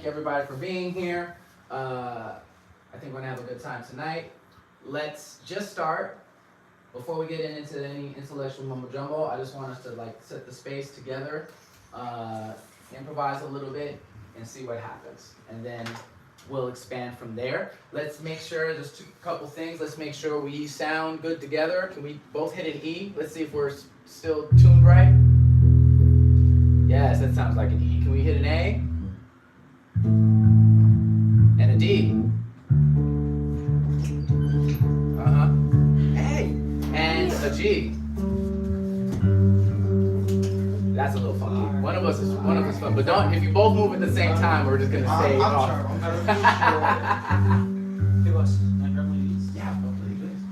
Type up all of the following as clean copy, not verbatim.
everybody for being here. I think we're gonna have a good time tonight. Let's just start. Before we get into any intellectual mumbo jumbo, I just want us to set the space together, improvise a little bit, and see what happens. And then we'll expand from there. Let's make sure, just a couple things. Let's make sure we sound good together. Can we both hit an E? Let's see if we're still tuned right. Yes, that sounds like an E. Can we hit an A? And a D. Hey. And a G. That's a little funky. One of us is fun, but don't. If you both move at the same time, we're just gonna stay. I'm sure. It was. Yeah, hopefully please.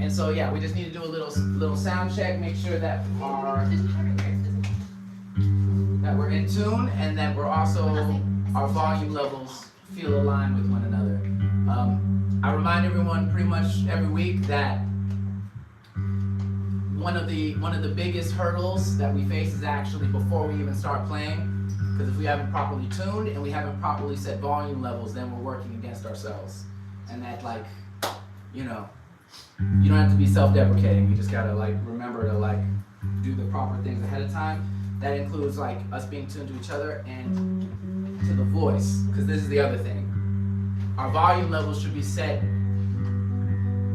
And so yeah, we just need to do a little sound check, make sure that we're in tune, and that we're also our volume levels feel aligned with one another. I remind everyone pretty much every week that one of the biggest hurdles that we face is actually before we even start playing, because if we haven't properly tuned and we haven't properly set volume levels, then we're working against ourselves. And that, you don't have to be self-deprecating. You just gotta remember to do the proper things ahead of time. That includes us being tuned to each other and to the voice, because this is the other thing. Our volume levels should be set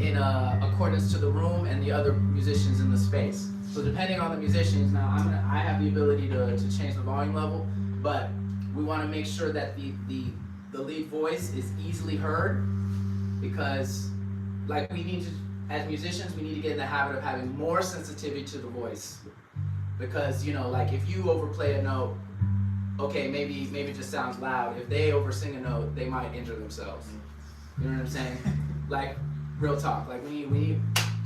in accordance to the room and the other musicians in the space. So depending on the musicians, now I have the ability to change the volume level, but we want to make sure that the lead voice is easily heard, because we need to, as musicians, we need to get in the habit of having more sensitivity to the voice. Because if you overplay a note, okay, maybe it just sounds loud. If they oversing a note, they might injure themselves. You know what I'm saying? Real talk. We need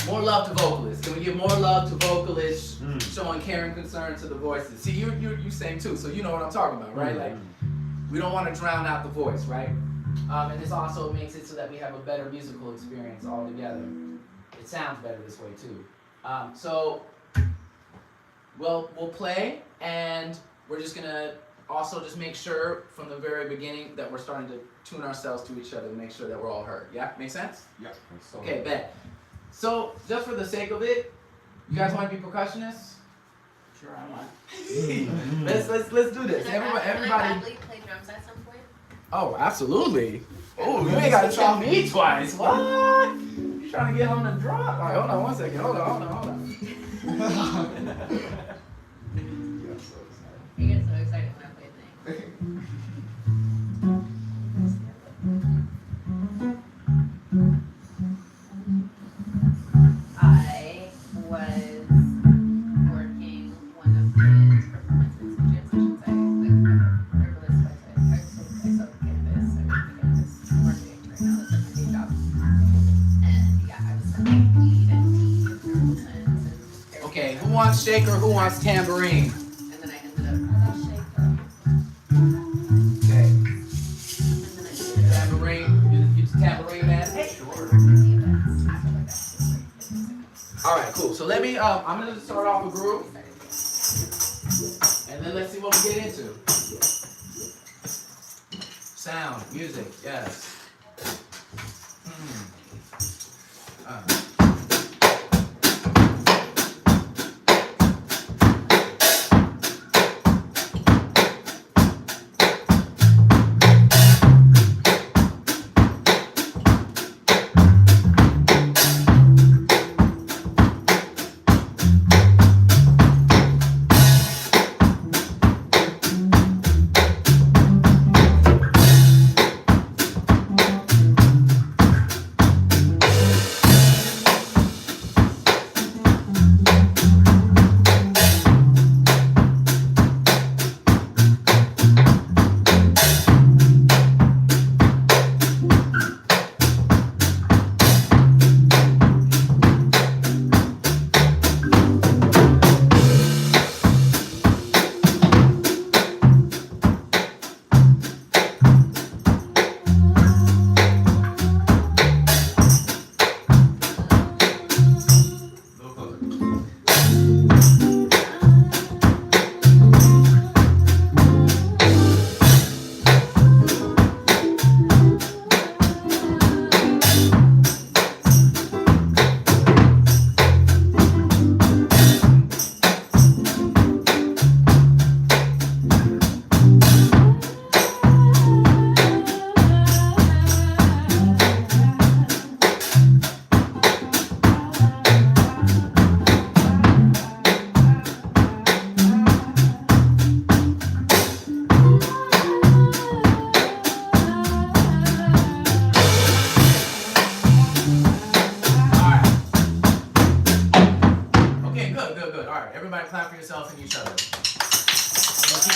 more love to vocalists. Can we give more love to vocalists showing care and concern to the voices? See, you sing too, so you know what I'm talking about, right? We don't want to drown out the voice, right? And this also makes it so that we have a better musical experience altogether. It sounds better this way too. So we'll play, and we're just gonna also just make sure from the very beginning that we're starting to tune ourselves to each other to make sure that we're all heard. Yeah, make sense? Yeah. Okay, bet. So just for the sake of it, you guys want to be percussionists? Sure, I might. Let's do this. Everybody. Play drums at some point. Oh, absolutely. Oh, you ain't gotta tell me twice. What? You trying to get on the drum? All right, hold on one second. Hold on. You get so excited when I play things. I was working one of his performances and jam sessions. I sold cannabis. I work in cannabis marketing right now. That's my day job. And yeah, I was selling weed and tea and herbal scents and Okay, who wants shaker? Who wants tambourine? and then I ended up Okay, and then I ended up tambourine. You tambourine man. Hey. All right, cool. So let me. I'm gonna start off a groove, and then let's see what we get into. Sound, music, yes.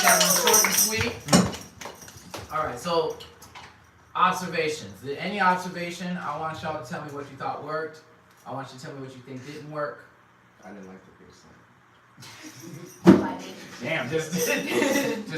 that one short and sweet. All right, so observations. Any observation? I want y'all to tell me what you thought worked. I want you to tell me what you think didn't work. I didn't like the bass line. Damn, just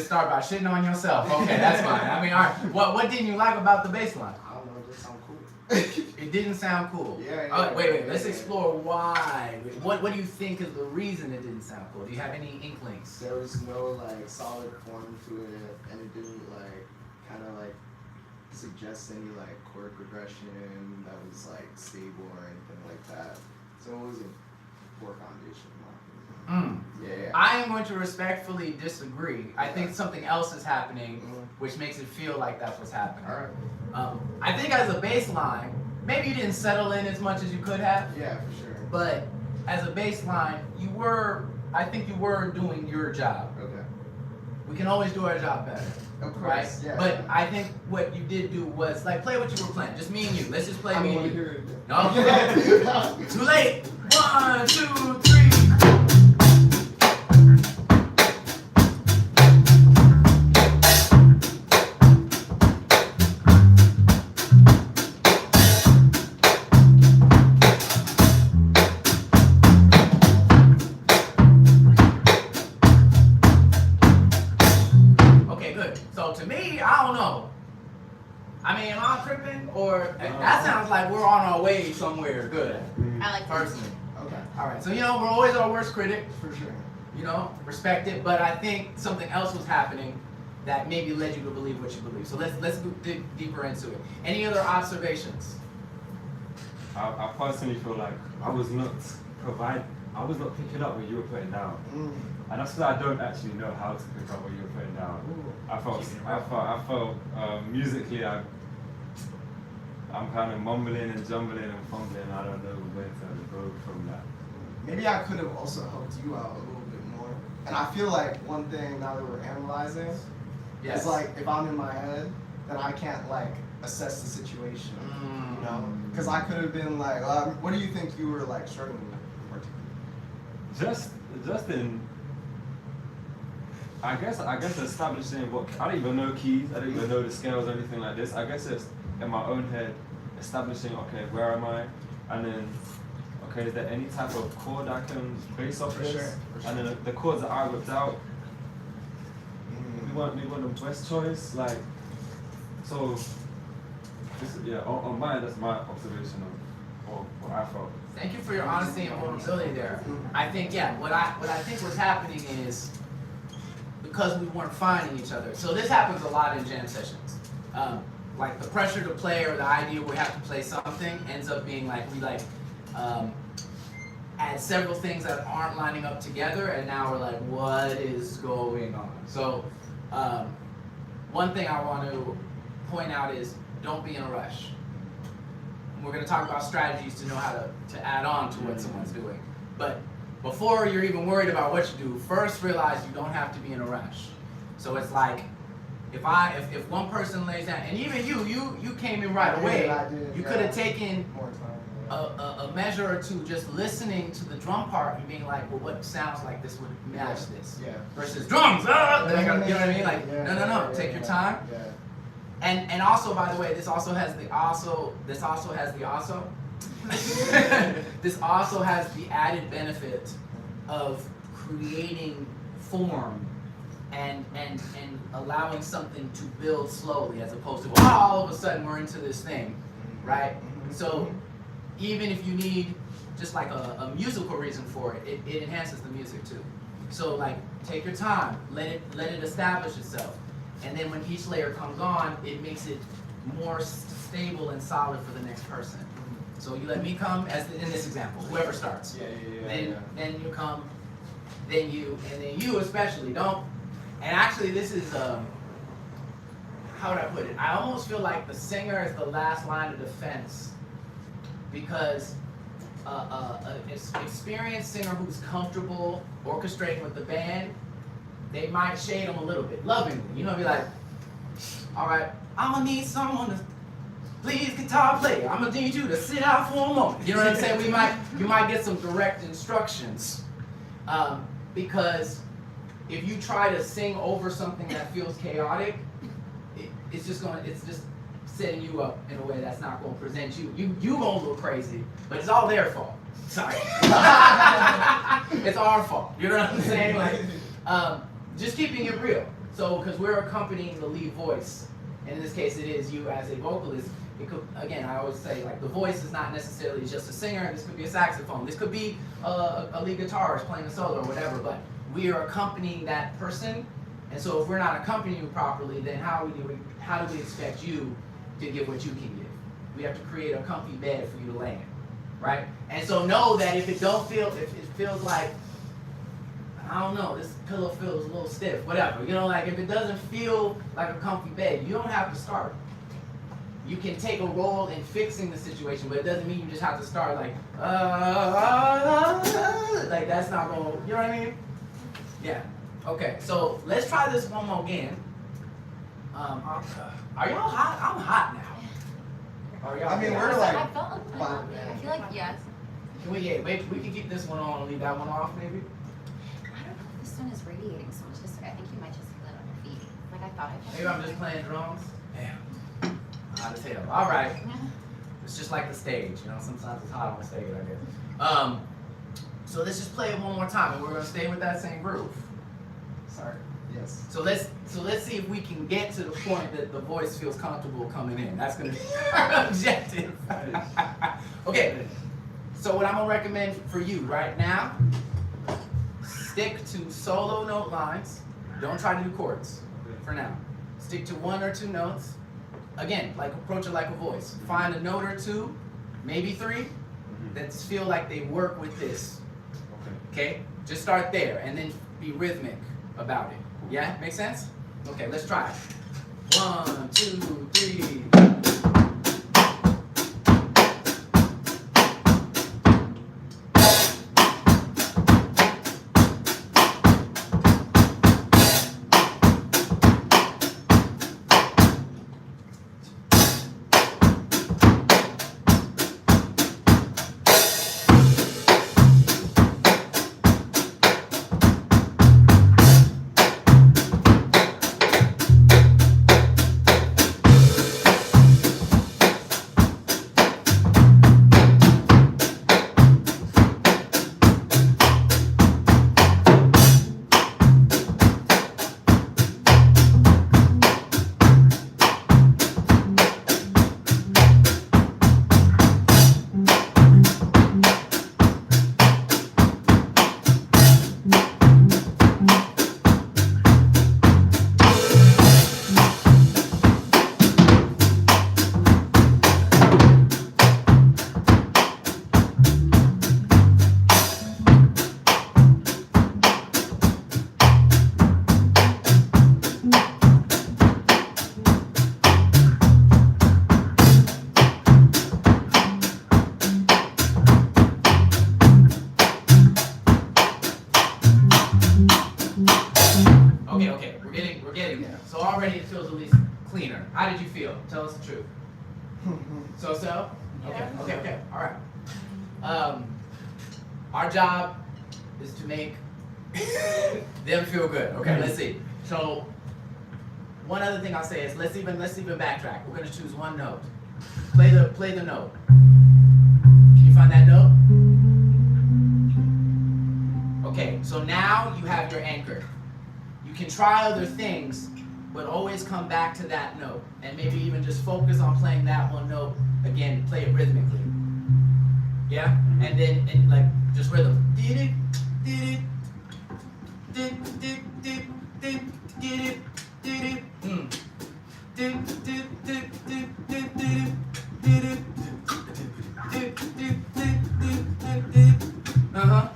start by shitting on yourself. Okay, that's fine. I mean, all right. What didn't you like about the bass line? I don't know, it just sound cool. It didn't sound cool. Yeah. Oh, wait. Let's explore why. What do you think is the reason it didn't sound cool? Do you have any inklings? There was no like solid form to it, and it didn't like kind of like suggest any like chord progression that was like stable or anything like that. So it was a poor foundation. Yeah. I am going to respectfully disagree. I think something else is happening, which makes it feel like that's what's happening. All right. I think as a baseline, maybe you didn't settle in as much as you could have. Yeah, for sure. But as a baseline, I think you were doing your job. Okay. We can always do our job better. Of course. Right? Yeah. But I think what you did do was like play what you were playing. Just me and you. Let's just play me and you. Hear it. No. Too late. 1, 2, 3. To me, I don't know. I mean, am I tripping? Or that sounds like we're on our way somewhere good. I like personally. Okay. All right. So we're always our worst critic. For sure. Respect it. But I think something else was happening that maybe led you to believe what you believe. So let's dig deeper into it. Any other observations? I personally feel like I was not picking up what you were putting down. And that's because I don't actually know how to pick up what you were putting down. I felt musically I'm kind of mumbling and jumbling and fumbling. I don't know where to go from that. Maybe I could have also helped you out a little bit more. And I feel like one thing now that we're analyzing is like if I'm in my head, then I can't like assess the situation, you know? Because I could have been like, what do you think you were like struggling with in particular? Just in. I guess establishing what I don't even know keys, I don't even know the scales or anything like this. I guess it's in my own head establishing, okay, where am I? And then, okay, is there any type of chord I can base off this? Sure. And then the chords that I whipped out, maybe one of the best choice, like, so, on mine, that's my observation of what I felt. Thank you for your honesty and vulnerability there. I think, what I think was happening is, because we weren't finding each other. So this happens a lot in jam sessions. Like the pressure to play or the idea we have to play something ends up being like we add several things that aren't lining up together, and now we're like, what is going on? So one thing I want to point out is don't be in a rush. We're going to talk about strategies to know how to add on to what someone's doing. But before you're even worried about what you do, first realize you don't have to be in a rush. So it's like, if one person lays down, and even you came in right away, you could have taken a measure or two just listening to the drum part and being like, well, what sounds like this would match this? Yeah. Versus drums, you know what I mean? Like, no, take your time. Yeah. And also, by the way, this also has the added benefit of creating form and allowing something to build slowly, as opposed to all of a sudden we're into this thing, right? So even if you need just like a musical reason for it, it enhances the music too. So like take your time, let it establish itself. And then when each layer comes on, it makes it more stable and solid for the next person. So you let me come, as in this example, whoever starts. Then you come, then you, and then you especially don't. And actually this is, how would I put it? I almost feel like the singer is the last line of defense, because an experienced singer who's comfortable orchestrating with the band, they might shade them a little bit, lovingly. You know, be like, all right, I'm gonna need someone to please guitar player. I'm gonna need you to sit out for a moment. You know what I'm saying? You might get some direct instructions, because if you try to sing over something that feels chaotic, it's just setting you up in a way that's not gonna present you. You gonna look crazy, but it's all their fault. Sorry. It's our fault. You know what I'm saying? Like, just keeping it real. So, because we're accompanying the lead voice, and in this case it is you as a vocalist, it could, again, I always say, like, the voice is not necessarily just a singer. This could be a saxophone. This could be a lead guitarist playing a solo or whatever, but we are accompanying that person. And so if we're not accompanying you properly, then how do we expect you to give what you can give? We have to create a comfy bed for you to lay in, right? And so know that if it feels like, I don't know, this pillow feels a little stiff, whatever, you know, like if it doesn't feel like a comfy bed, you don't have to start. You can take a role in fixing the situation, but it doesn't mean you just have to start like that's not going to, you know what I mean? Yeah. Okay, so let's try this one more again. Are y'all hot? I'm hot now. Are y'all? I mean, hot? we're like, I felt I feel like yes. Can we, maybe we can keep this one on and leave that one off, maybe? I don't know if this one is radiating so much. I think you might just feel it on your feet. Like I thought I felt. Maybe I'm just playing drums. Damn. Hot as hell. All right. It's just like the stage, you know. Sometimes it's hot on the stage, I guess. So let's just play it one more time, and we're gonna stay with that same groove. sorry, yes. So let's see if we can get to the point that the voice feels comfortable coming in. That's gonna be our objective. Okay. So what I'm gonna recommend for you right now, stick to solo note lines. Don't try to do chords for now. Stick to 1 or 2 notes. Again, like approach it like a voice. Find a note or 2, maybe 3, that feel like they work with this. Okay? Just start there and then be rhythmic about it. Yeah? Make sense? Okay, let's try it. 1, 2, 3. How did you feel? Tell us the truth. So? Okay. All right. Our job is to make them feel good. Okay, let's see. So, one other thing I'll say is let's even backtrack. We're gonna choose one note. Play the note. Can you find that note? Okay, so now you have your anchor. You can try other things, but always come back to that note. And maybe even just focus on playing that one note. Again, play it rhythmically. Yeah? And then, like, just rhythm. Uh-huh.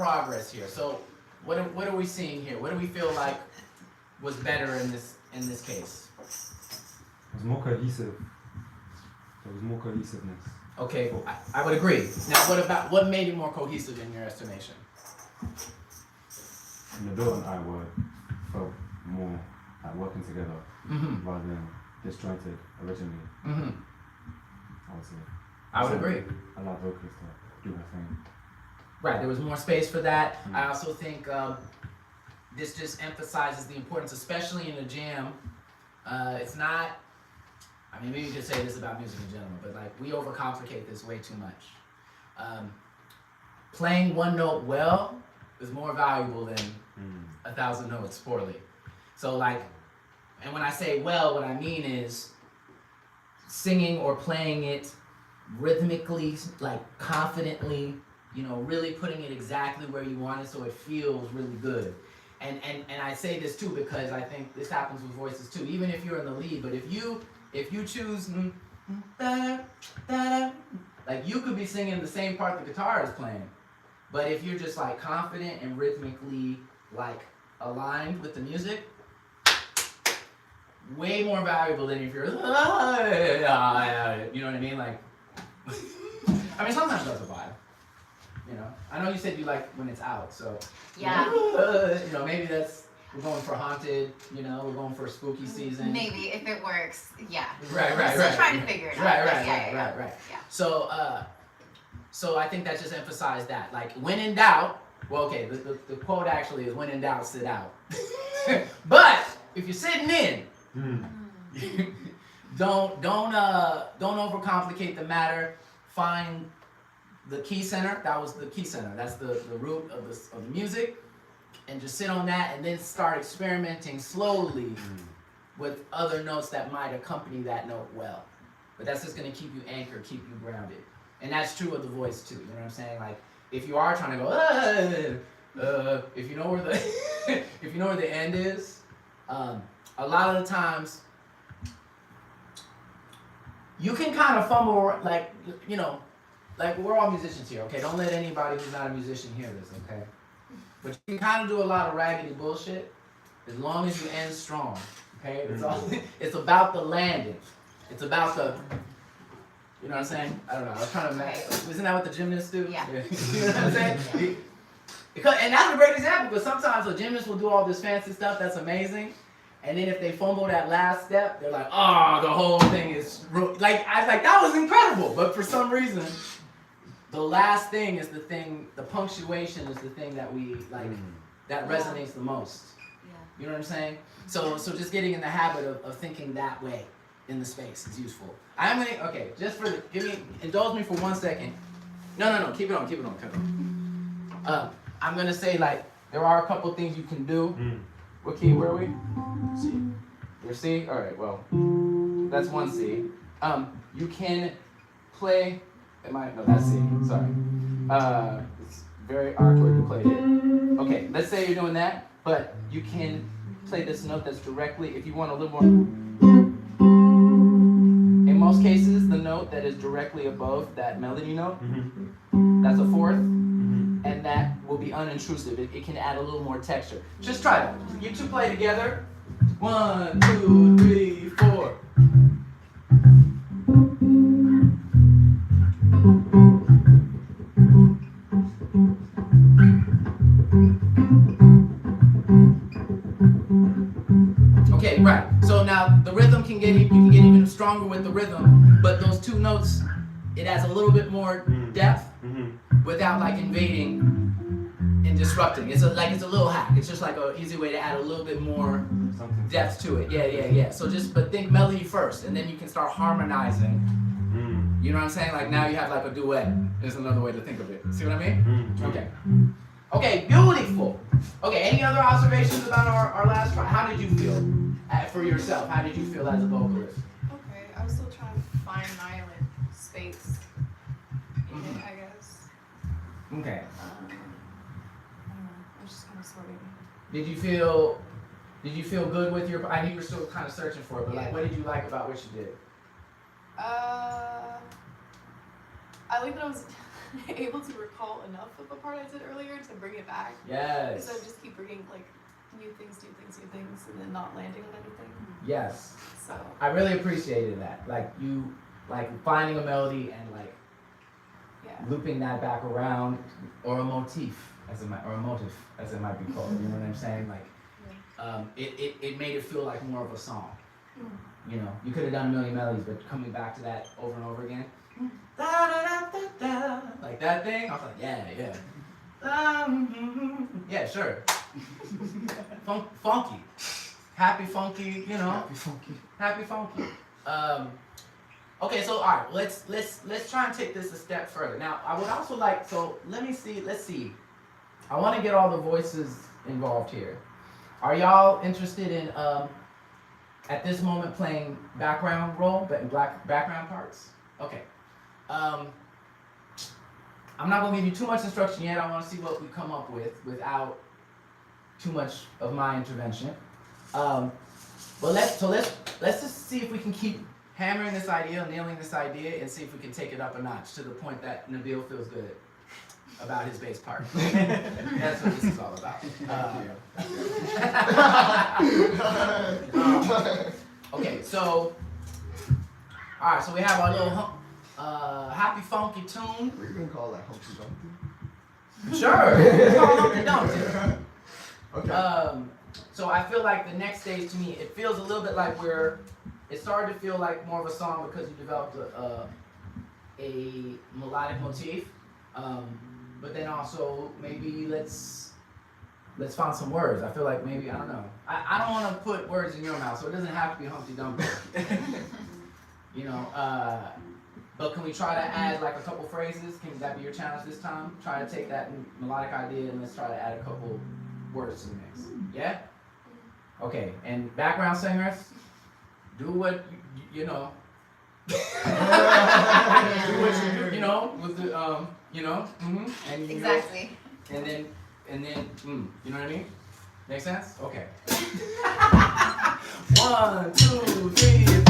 progress here. So what are we seeing here? What do we feel like was better in this case? It was more cohesive. There was more cohesiveness. Okay, I would agree. Now what made it more cohesive in your estimation? And the Bill and I felt more like working together rather than disjointed originally. I would say. I would agree. Allowed vocalists to do her thing. Right, there was more space for that. I also think this just emphasizes the importance, especially in a jam. It's not, I mean, maybe you could say this about music in general, but like we overcomplicate this way too much. Playing one note well is more valuable than 1,000 notes poorly. So like, and when I say well, what I mean is singing or playing it rhythmically, like confidently, you know, really putting it exactly where you want it so it feels really good. And I say this too because I think this happens with voices too, even if you're in the lead, but if you choose like you could be singing the same part the guitar is playing, but if you're just like confident and rhythmically like aligned with the music, way more valuable than if you're, you know what I mean? Like, I mean, sometimes that's a vibe, you know? I know you said you like when it's out, so. Yeah. You know, maybe we're going for haunted, you know, we're going for spooky season. Maybe, if it works, yeah. Right. We're still trying to figure it out. Right. Yeah. So I think that just emphasized that. Like, when in doubt, well, okay, the quote actually is, when in doubt, sit out. But, if you're sitting in, don't overcomplicate the matter. Find the key center. That was the key center. That's the root of the music, and just sit on that, and then start experimenting slowly with other notes that might accompany that note well. But that's just going to keep you anchored, keep you grounded, and that's true of the voice too. You know what I'm saying? Like if you are trying to go, if you know where the if you know where the end is, a lot of the times. You can kind of fumble, like, you know, like we're all musicians here, okay? Don't let anybody who's not a musician hear this, okay? But you can kind of do a lot of raggedy bullshit as long as you end strong, okay? It's about the landing. It's about the, you know what I'm saying? I don't know. I was trying to match. Isn't that what the gymnasts do? Yeah. You know what I'm saying? Because, and that's a great example, because sometimes a gymnast will do all this fancy stuff that's amazing. And then if they fumble that last step, they're like, oh, the whole thing is, like, I was like, that was incredible. But for some reason, the last thing is the thing, the punctuation is the thing that we, like, that resonates the most. Yeah. You know what I'm saying? So just getting in the habit of thinking that way in the space is useful. I'm gonna, okay, just for, indulge me for 1 second. No, keep it on. I'm gonna say, like, there are a couple things you can do. What key were we? C. You're C? Alright, well, that's 1 C. You can play, no, that's C, sorry. It's very awkward to play it. Okay, let's say you're doing that, but you can play this note that's directly, if you want a little more. In most cases, the note that is directly above that melody note, that's a 4th. And that will be unintrusive. It can add a little more texture. Just try that. You two play together. 1, 2, 3, 4. Okay, right. So now the rhythm can get, you can get even stronger with the rhythm, but those 2 notes, it adds a little bit more depth. Without like invading and disrupting. It's a little hack. It's just like an easy way to add a little bit more depth to it. Yeah. So but think melody first, and then you can start harmonizing. You know what I'm saying? Like now you have like a duet. Is another way to think of it. See what I mean? Okay, beautiful. Okay, any other observations about our last try? How did you feel for yourself? How did you feel as a vocalist? Okay, I was still trying to find my like space in it, I guess. Okay. I don't know. I was just kind of sorting. Did you feel good with your? I knew you were still kind of searching for it, but like, what did you like about what you did? I like that I was able to recall enough of a part I did earlier to bring it back. Yes. Because I just keep bringing like new things, and then not landing on anything. Yes. So I really appreciated that. Like you, like finding a melody and like yeah. looping that back around, or a motif, or a motif, as it might be called. You know what I'm saying? Like, it made it feel like more of a song. You know, you could have done a million melodies, but coming back to that over and over again, da, da, da, da, da, like that thing, I was like, yeah. Yeah, sure. Funky. Happy funky, you know. Happy funky. Okay, so all right, let's try and take this a step further. Now, I would also like, so let's see. I want to get all the voices involved here. Are y'all interested in at this moment playing background role, background parts? Okay. I'm not gonna give you too much instruction yet. I want to see what we come up with without too much of my intervention. But let's just see if we can keep hammering this idea, nailing this idea, and see if we can take it up a notch to the point that Nabil feels good about his bass part. That's what this is all about. Okay, so all right, so we have our little happy funky tune. We're gonna call that Humpty Dumpty. Sure, it's called Humpty Dumpty. Okay. So I feel like the next stage to me, it feels a little bit like it started to feel like more of a song because you developed a melodic motif. But then also maybe let's find some words. I feel like maybe, I don't know. I don't want to put words in your mouth, so it doesn't have to be Humpty Dumpty. You know, but can we try to add like a couple phrases? Can that be your challenge this time? Try to take that melodic idea and let's try to add a couple words to the mix. Yeah? Okay, and background singers, do what you know. Do what you do, you know, with the you know, and you Exactly. know, and then, you know what I mean? Make sense? Okay. 1, 2, 3.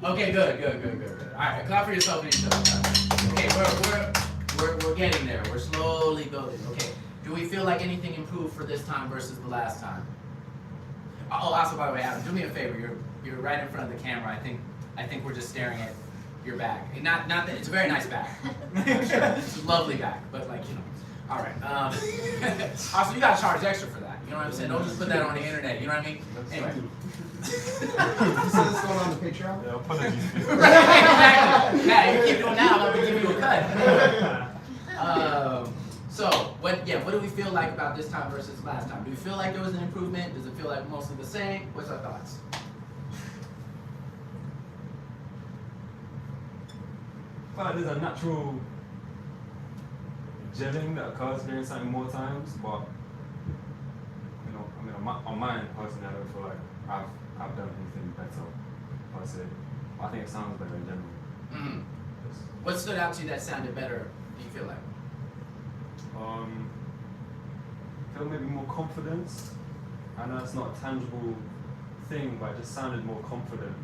Okay, good. All right, clap for yourself and each other. Okay, we're getting there. We're slowly building. Okay, do we feel like anything improved for this time versus the last time? Oh, also by the way, Adam, do me a favor. You're right in front of the camera. I think we're just staring at your back. And not that it's a very nice back. It's a lovely back, but like, you know. All right. Also, you gotta charge extra for that. You know what I'm saying? Don't just put that on the internet. You know what I mean? Anyway. You see this going on the Patreon? Yeah, apologies. Exactly. Yeah, you keep doing that, I'm gonna give you a cut. So, what do we feel like about this time versus last time? Do we feel like there was an improvement? Does it feel like mostly the same? What's our thoughts? I feel like there's a natural gelling that occurs during something more times, but you know, I mean, on mine personally, I don't feel like I've done anything better per se. I think it sounds better in general. Mm-hmm. What stood out to you that sounded better? Do you feel like? Feel maybe more confidence. I know it's not a tangible thing, but it just sounded more confident.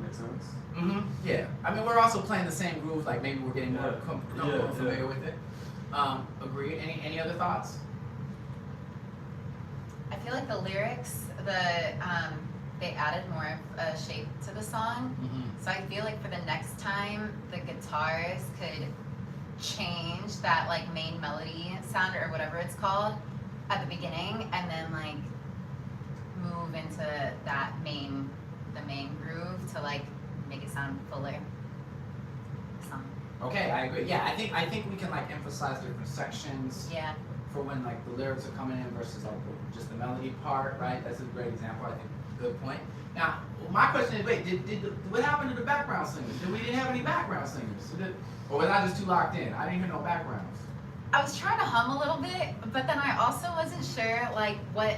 Makes sense? Mm-hmm. Yeah. I mean, we're also playing the same groove. Like maybe we're getting more familiar with it. Agree. Any other thoughts? I feel like the lyrics, they added more of a shape to the song. Mm-hmm. So I feel like for the next time, the guitars could change that like main melody sound or whatever it's called at the beginning, and then like move into the main groove to like make it sound fuller. Song. Okay, I agree. Yeah, I think we can like emphasize different sections. Yeah. For when like the lyrics are coming in versus like just the melody part, right? That's a great example. I think. Good point. Now, my question is, wait, what happened to the background singers? We didn't have any background singers, or was I just too locked in? I didn't hear no backgrounds. I was trying to hum a little bit, but then I also wasn't sure like what.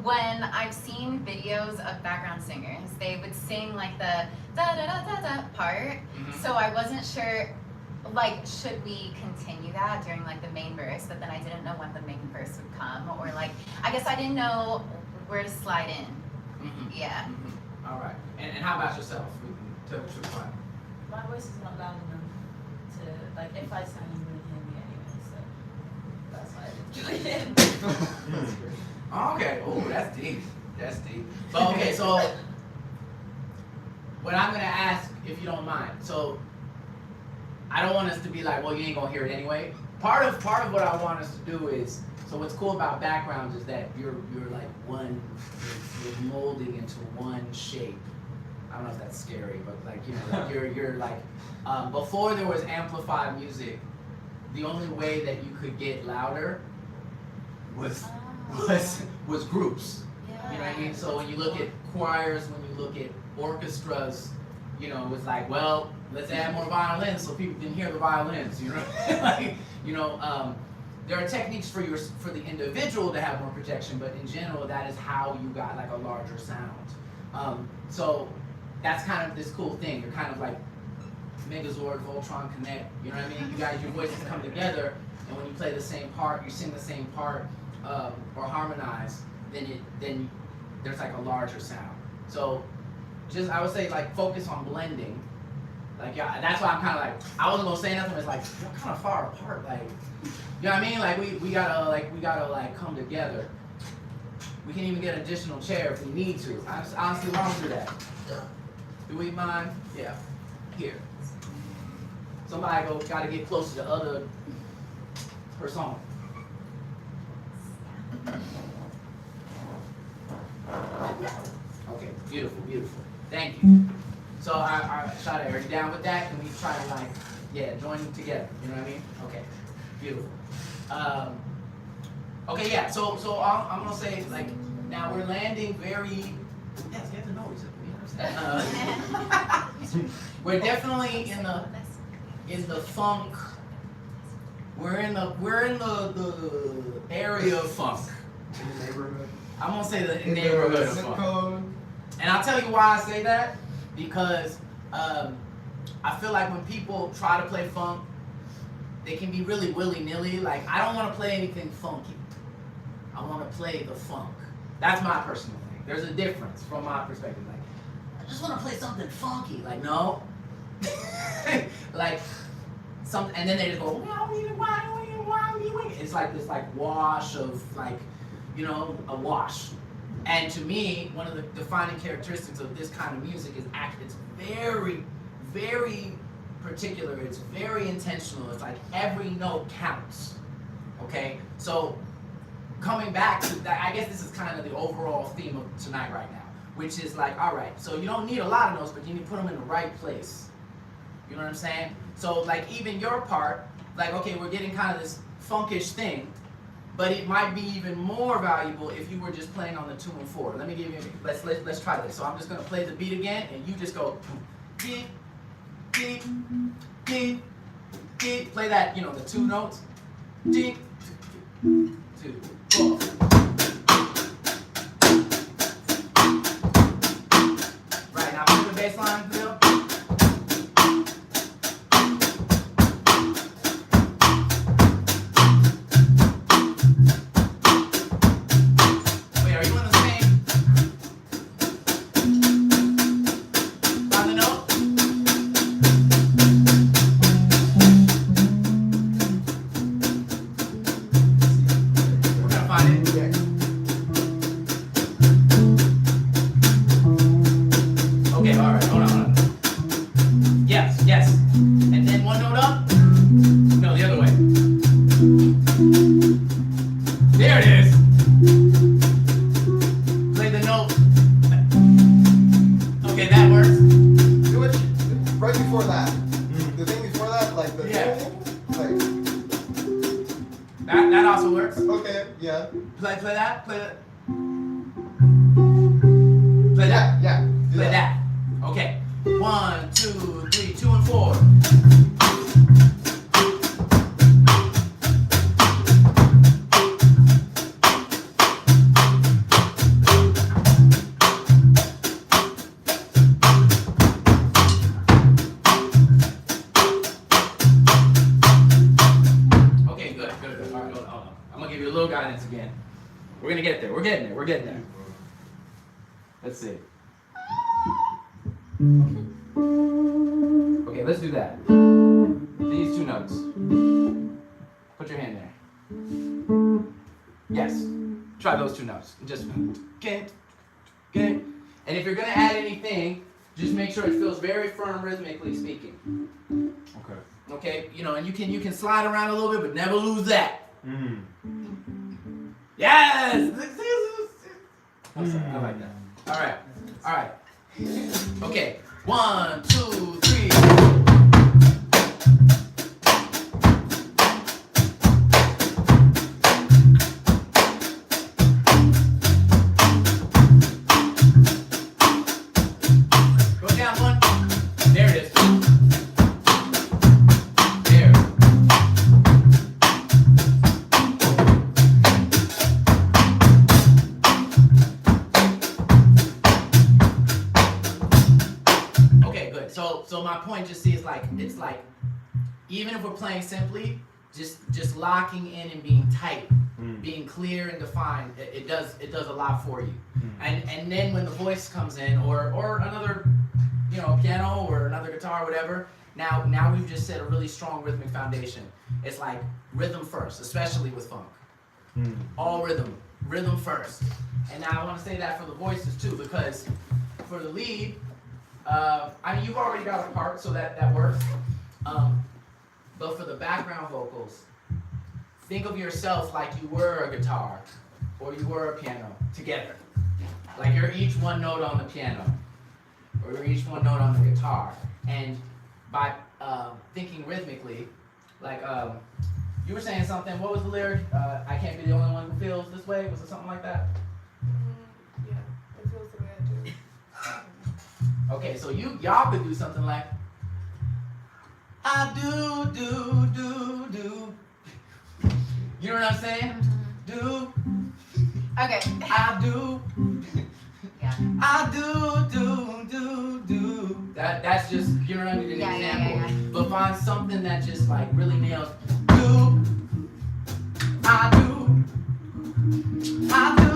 When I've seen videos of background singers, they would sing like the da da da da da part. Mm-hmm. So I wasn't sure, like, should we continue that during like the main verse? But then I didn't know when the main verse would come, or like, I guess I didn't know where to slide in. Mm-hmm. Yeah. Mm-hmm. All right. And how about yourself? Tell us your plan. My voice is not loud enough to, like, if I sang, you wouldn't hear me anyway, so that's why I didn't join in. Okay. Oh, that's deep. That's deep. So okay. So what I'm gonna ask, if you don't mind. So I don't want us to be like, well, you ain't gonna hear it anyway. Part of what I want us to do is. So what's cool about backgrounds is that you're like you're molding into one shape. I don't know if that's scary, but like like you're like before there was amplified music, the only way that you could get louder was groups. Yeah. You know what I mean? So when you look at choirs, when you look at orchestras, it was like, well, let's add more violins so people can hear the violins. You know, like there are techniques for the individual to have more projection, but in general, that is how you got like a larger sound. So that's kind of this cool thing. You're kind of like Megazord, Voltron Connect. You know what I mean? You guys, your voices come together, and when you play the same part, you sing the same part, or harmonize, then there's like a larger sound. So just I would say like focus on blending. Like yeah, that's why I'm kind of like I wasn't gonna say nothing. It's like we're kind of far apart. Like you know what I mean? Like we gotta come together. We can even get an additional chair if we need to. Honestly, why don't we do that? Do we mind? Yeah. Here. Somebody gotta get closer to other person. Okay, beautiful, beautiful. Thank you. So I Shada, are you down with that? Can we try to join together? You know what I mean? Okay, beautiful. Okay, yeah. So I'm gonna say like now we're landing very. Yes, you have to know each other. You understand? We're definitely in the funk. We're in the area of funk. In the neighborhood. I'm gonna say the In neighborhood the of zip funk. code. And I'll tell you why I say that, because I feel like when people try to play funk, they can be really willy-nilly. Like, I don't want to play anything funky. I want to play the funk. That's my personal thing. There's a difference from my perspective. Like, I just want to play something funky. Like, no. Like, something, and then they just go, why? It's like this like wash of like, a wash. And to me, one of the defining characteristics of this kind of music is it's very, very particular, it's very intentional. It's like every note counts. Okay, so coming back to that, I guess this is kind of the overall theme of tonight right now, which is like, all right, so you don't need a lot of notes, but you need to put them in the right place. You know what I'm saying? So like even your part, like, okay, we're getting kind of this funkish thing, but it might be even more valuable if you were just playing on the 2 and 4. Let me give you, let's try this. So I'm just gonna play the beat again, and you just go, beep, beep, beep, beep. Play that, you know, the 2 notes. Beep, 2, 4. Right, now play the bass line, Bill. Wait, are you on the same? On the note? We're gonna find it. Okay, all right, hold on. Yes, yes. And then one note up? No, the other way. There it is. Play the note. Okay, that works. Do it right before that. The thing before that, like the Yeah. like That also works. okay, yeah. Play that. Play that. Play that. Yeah. Do Play that. Okay. 1, 2, 3, 2 and 4. Okay, good. All right, hold on. I'm gonna give you a little guidance again. We're gonna get there. We're getting there. Let's see. Okay, let's do that. These 2 notes. Put your hand there. Yes. Try those 2 notes. Just get. And if you're gonna add anything, just make sure it feels very firm rhythmically speaking. Okay. Okay, you know, and you can slide around a little bit, but never lose that. Mm. Yes. I like that. All right. Okay. 1, 2, 3. Go down 1. There it is. There. Okay, good. So my point just is like, it's like, even if we're playing simply, just locking in and being tight, being clear and defined, it does a lot for you. And then when the voice comes in, or another, you know, piano or another guitar, whatever, now we've just set a really strong rhythmic foundation. It's like rhythm first, especially with funk. All rhythm first. And now I want to say that for the voices too, because for the lead, I mean, you've already got a part, so that works. But for the background vocals, think of yourself like you were a guitar or you were a piano together. Like you're each one note on the piano or you're each one note on the guitar. And by thinking rhythmically, like you were saying something, what was the lyric? I can't be the only one who feels this way. Was it something like that? Yeah, it feels the way I do. Okay, so y'all could do something like, I do. You know what I'm saying? Do. Okay. I do. Yeah. I do. That's just, you know what I mean? An example. Yeah. But find something that just like really nails. Do. I do. I do.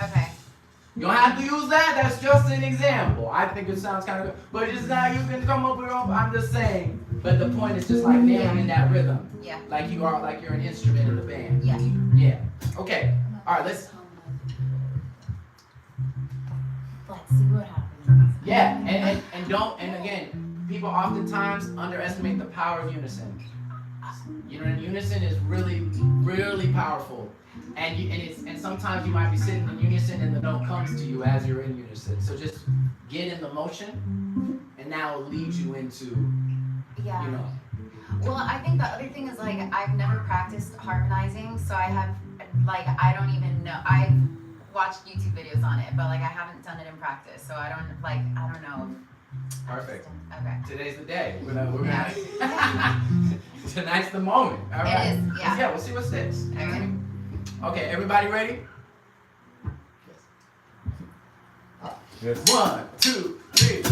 Okay. You don't have to use that. That's just an example. I think it sounds kind of good, but it's not. You can come up with your own. I'm just saying. But the point is just like nailing in that rhythm. Yeah. Like you are, like you're an instrument in the band. Yeah. Yeah. Okay. All right. Let's Let's see what happens. Yeah, and don't, and again, people oftentimes underestimate the power of unison. You know, and unison is really, really powerful. And sometimes you might be sitting in unison and the note comes to you as you're in unison. So just get in the motion, and that will lead you into, Yeah. you know. Well, I think the other thing is like I've never practiced harmonizing, so I have like I don't even know. I've watched YouTube videos on it, but like I haven't done it in practice, so I don't know. Perfect. Okay. Today's the day. We're gonna tonight's the moment. All right. It is, yeah. Yeah, we'll see what sticks. Okay. Okay, everybody ready? Yes. 1, 2, 3.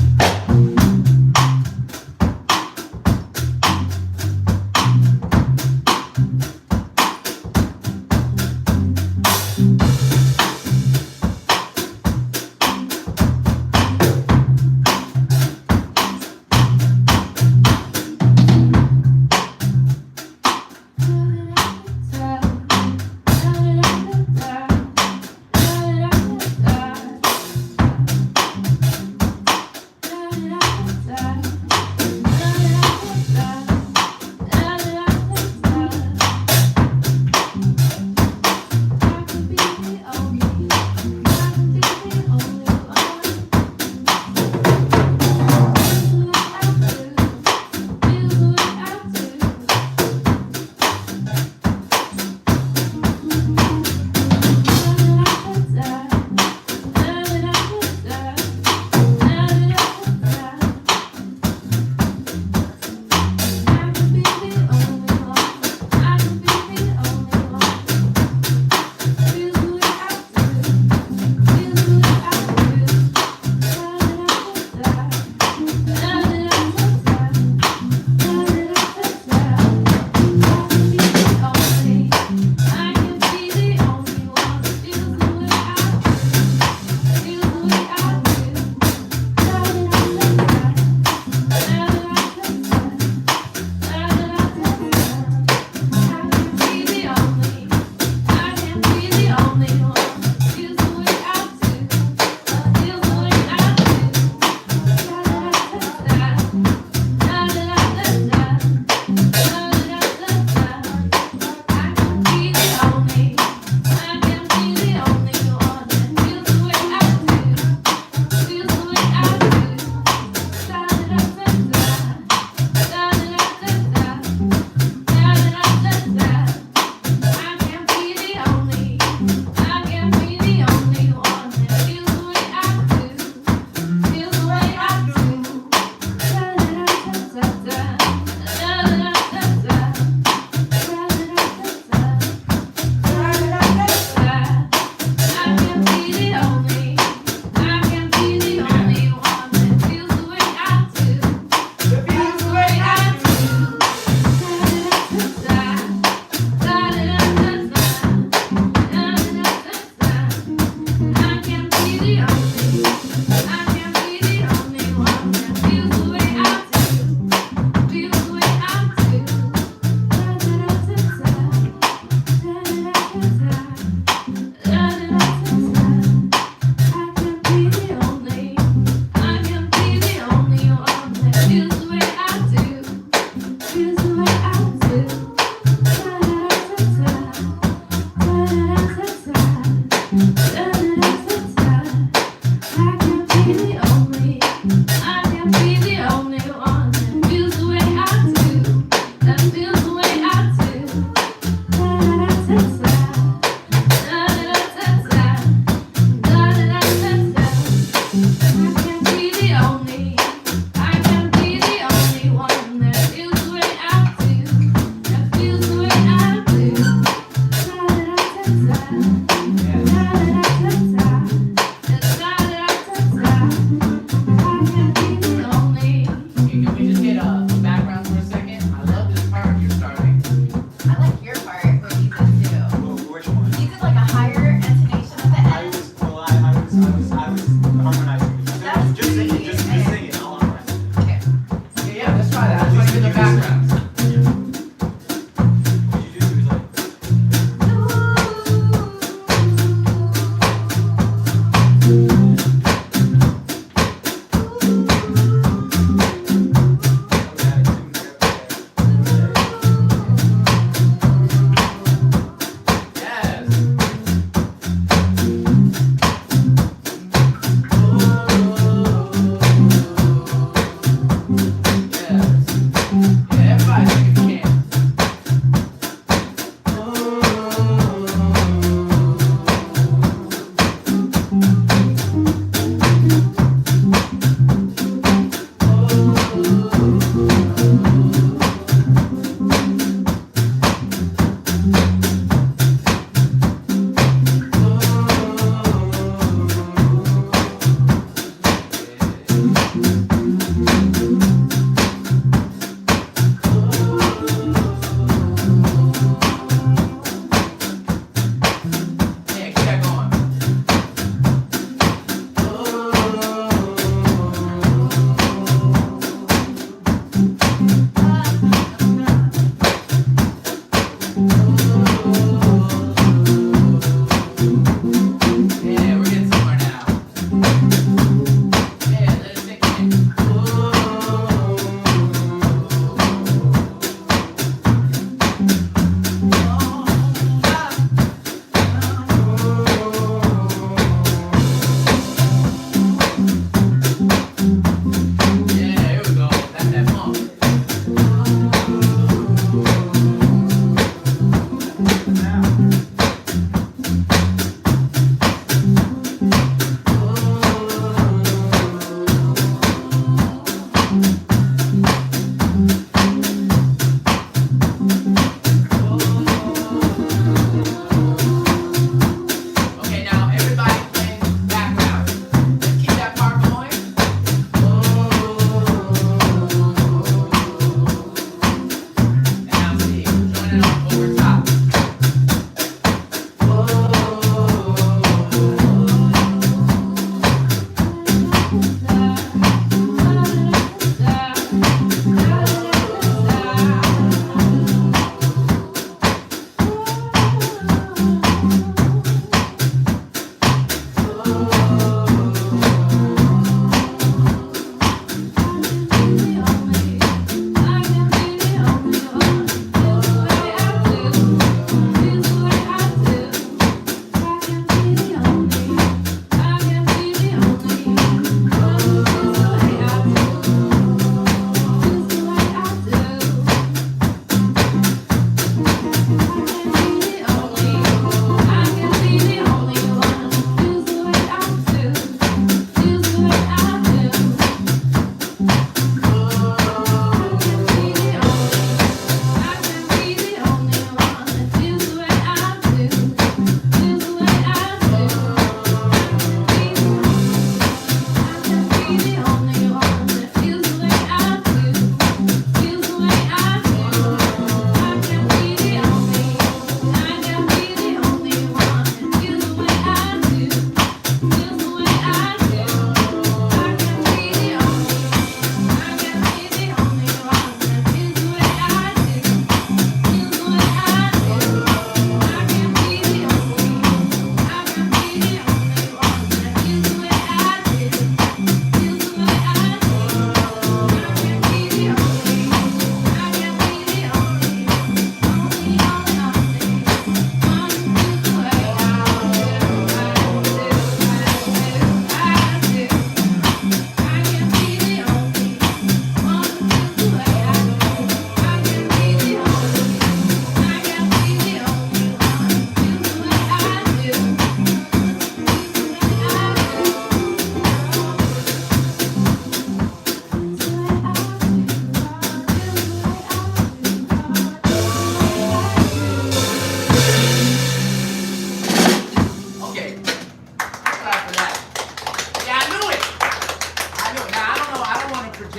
Harmonizing. That's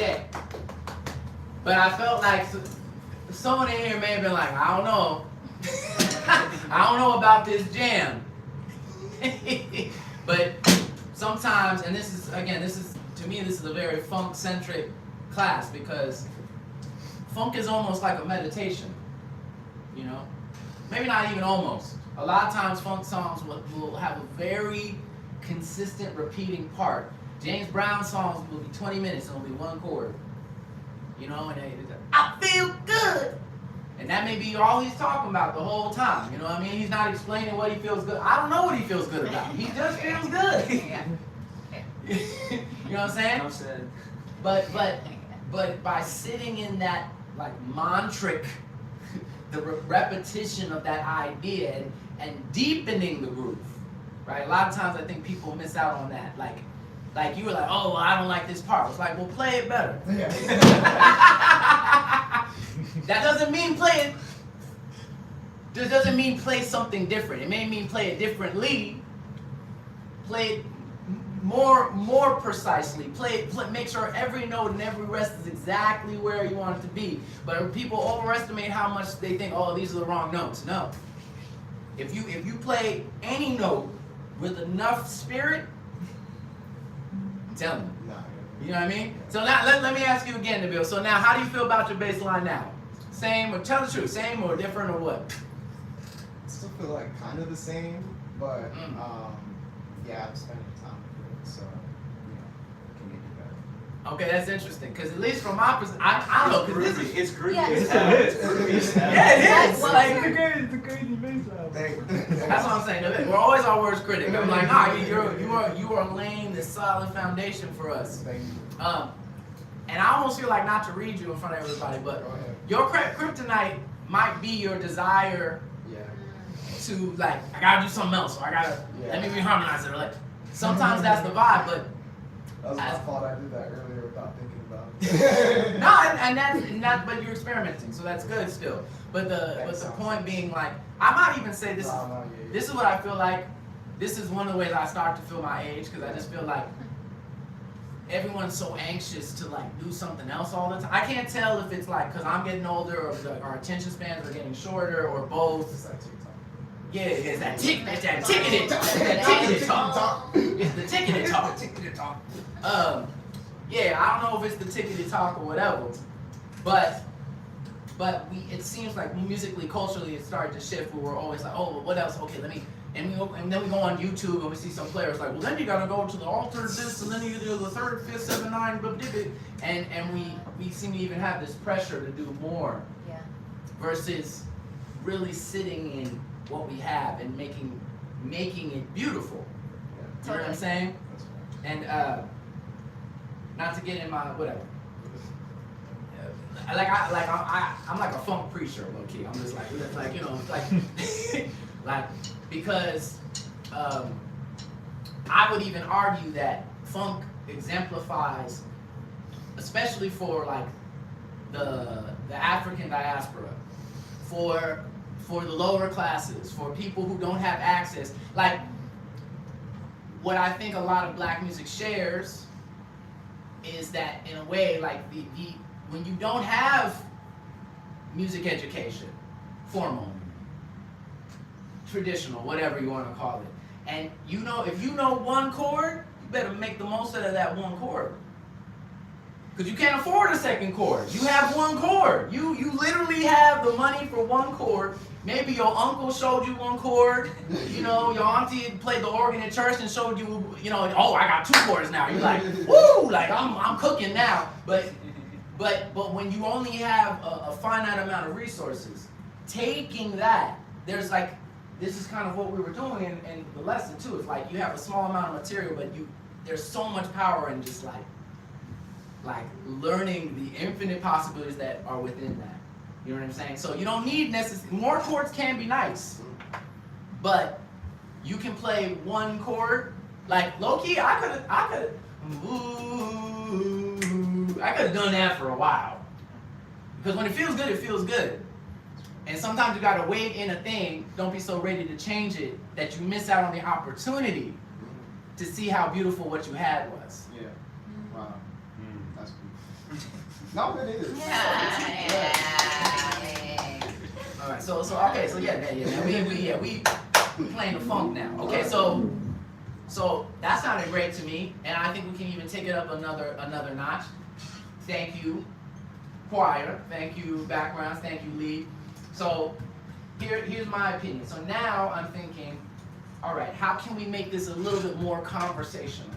check. But I felt like someone in here may have been like, I don't know. I don't know about this jam. But sometimes, and this is to me, this is a very funk-centric class because funk is almost like a meditation, you know? Maybe not even almost. A lot of times funk songs will have a very consistent repeating part. James Brown songs will be 20 minutes and it'll be one chord. You know, and I feel good. And that may be all he's talking about the whole time. You know what I mean? He's not explaining what he feels good. I don't know what he feels good about. He just feels good. Yeah. You know what I'm saying? But by sitting in that like mantric, the repetition of that idea and deepening the groove, right? A lot of times I think people miss out on that. Like you were like, oh, well, I don't like this part. It's like, well, play it better. That doesn't mean play it. This doesn't mean play something different. It may mean play it differently. Play it more precisely. Make sure every note and every rest is exactly where you want it to be. But people overestimate how much they think, oh, these are the wrong notes. No. If you play any note with enough spirit, I'm telling you. You know what I mean? So now let me ask you again, Nabil. So now, how do you feel about your bass line now? Same, or tell the truth, same or different or what? I still feel like kind of the same, but yeah, I'm spending time with it, so you know, can make it better. Okay, that's interesting, because at least from my perspective, I don't know, because this is... It's groovy. Yeah. Yeah, it is. Well, Like, the crazy bass line. that's what I'm saying. We're always our worst critic. I'm like, nah, you are laying this solid foundation for us. Thank you. And I almost feel like not to read you in front of everybody, but your kryptonite might be your desire to like, I gotta do something else, or I gotta let me reharmonize it, or like sometimes that's the vibe, but that was my fault. I did that earlier without thinking about it. no, and that's but you're experimenting, so that's good still. But the point being, like, I might even say this this is what I feel like. This is one of the ways I start to feel my age, because I just feel like everyone's so anxious to like do something else all the time. I can't tell if it's like because I'm getting older, or our attention spans are getting shorter, or both. It's like TikTok. Yeah, it's that ticketed talk. It's the ticketed talk. Yeah, I don't know if it's the ticketed talk or whatever, but it seems like musically, culturally, it started to shift where we're always like, oh, well, what else? Okay, and then we go on YouTube and we see some players like, well, then you gotta go to the altar this, and then you do the third, fifth, seven, nine, and we seem to even have this pressure to do more, versus really sitting in what we have and making it beautiful. You know what I'm saying? And not to get in my whatever. I'm like a funk preacher, low key. I'm just like you know, like because I would even argue that funk exemplifies, especially for like the African diaspora, for the lower classes, for people who don't have access. Like, what I think a lot of black music shares is that, in a way, like when you don't have music education, formal, traditional, whatever you want to call it, and you know, if you know one chord, you better make the most out of that one chord. Because you can't afford a second chord. You have one chord. You literally have the money for one chord. Maybe your uncle showed you one chord. You know, your auntie played the organ in church and showed you, you know, oh, I got two chords now. You're like, woo, like I'm cooking now. But when you only have a finite amount of resources, taking that, there's like, this is kind of what we were doing in the lesson too. It's like you have a small amount of material, but there's so much power in just like learning the infinite possibilities that are within that. You know what I'm saying? So you don't need more chords can be nice, but you can play one chord. Like low key, I could have done that for a while. Because when it feels good, it feels good. And sometimes you gotta wait in a thing. Don't be so ready to change it that you miss out on the opportunity to see how beautiful what you had was. Yeah. Wow. That's cool. No, it is. Yeah. All right, so okay, so we playing the funk now. Okay, so that sounded great to me, and I think we can even take it up another notch. Thank you, choir. Thank you, backgrounds. Thank you, lead. So here's my opinion. So now I'm thinking, all right, how can we make this a little bit more conversational?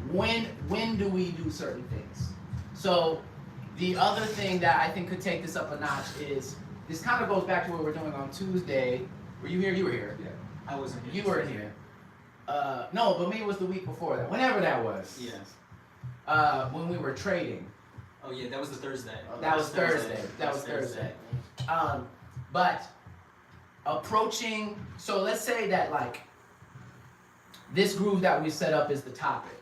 When do we do certain things? So the other thing that I think could take this up a notch is, this kind of goes back to what we were doing on Tuesday. Were you here? You were here. Yeah. I wasn't here. You weren't here. No, but maybe it was the week before that. Whenever that was. Yes. When we were trading. Oh yeah, that was the Thursday. That was Thursday. That was Thursday. But approaching, so let's say that like this groove that we set up is the topic.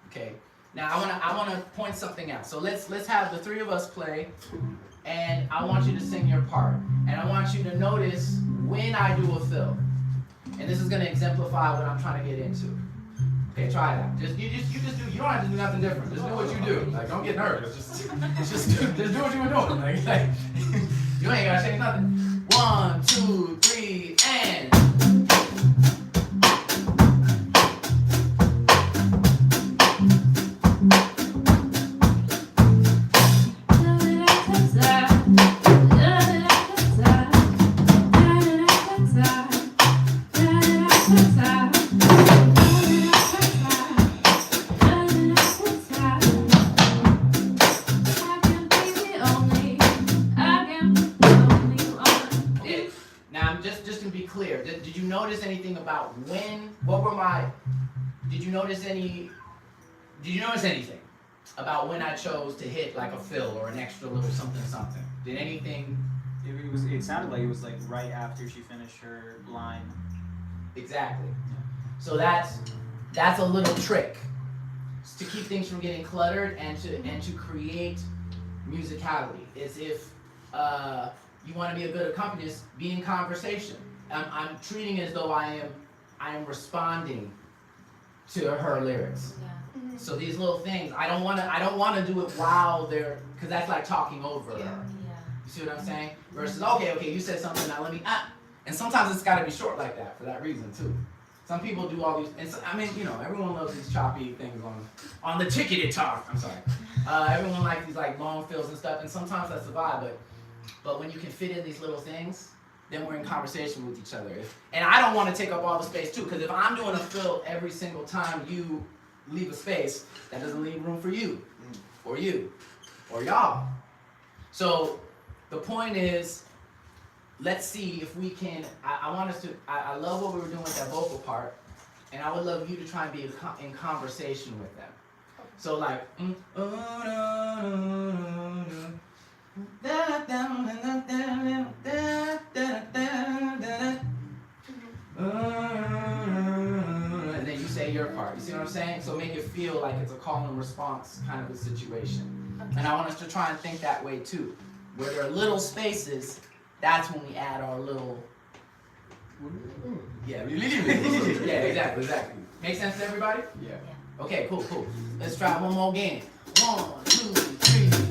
Okay. Now I wanna point something out. So let's have the three of us play, and I want you to sing your part. And I want you to notice when I do a fill. And this is gonna exemplify what I'm trying to get into. Okay, try it out. You just do. You don't have to do nothing different. Just do what you do. Like, don't get nervous. Just do what you were doing. Like you ain't gotta say nothing. 1, 2, 3, and. Clear. Did you notice anything about when? Did you notice anything about when I chose to hit like a fill or an extra little something? Did anything? It sounded like it was like right after she finished her line. Exactly. So that's a little trick to keep things from getting cluttered and to create musicality. Is if you want to be a good accompanist, be in conversation. I'm treating it as though I am responding to her lyrics. Yeah. Mm-hmm. So these little things, I don't want to do it while they're, because that's like talking over her. Yeah. You see what I'm saying? Versus, okay, you said something, now let me, and sometimes it's got to be short like that for that reason too. Some people do all these, and so, I mean, everyone loves these choppy things on the ticketed talk. I'm sorry. Everyone likes these like long fills and stuff, and sometimes that's the vibe. But when you can fit in these little things, then we're in conversation with each other. And I don't want to take up all the space too, because if I'm doing a fill every single time you leave a space, that doesn't leave room for you, or y'all. So the point is, let's see if we can, I want us to, I love what we were doing with that vocal part, and I would love you to try and be in conversation with them. So like, and then you say your part. You see what I'm saying? So make it feel like it's a call and response kind of a situation. And I want us to try and think that way too. Where there are little spaces, that's when we add our little. Yeah, exactly. Make sense to everybody? Yeah. Okay, cool. Let's try one more game. 1, 2, 3.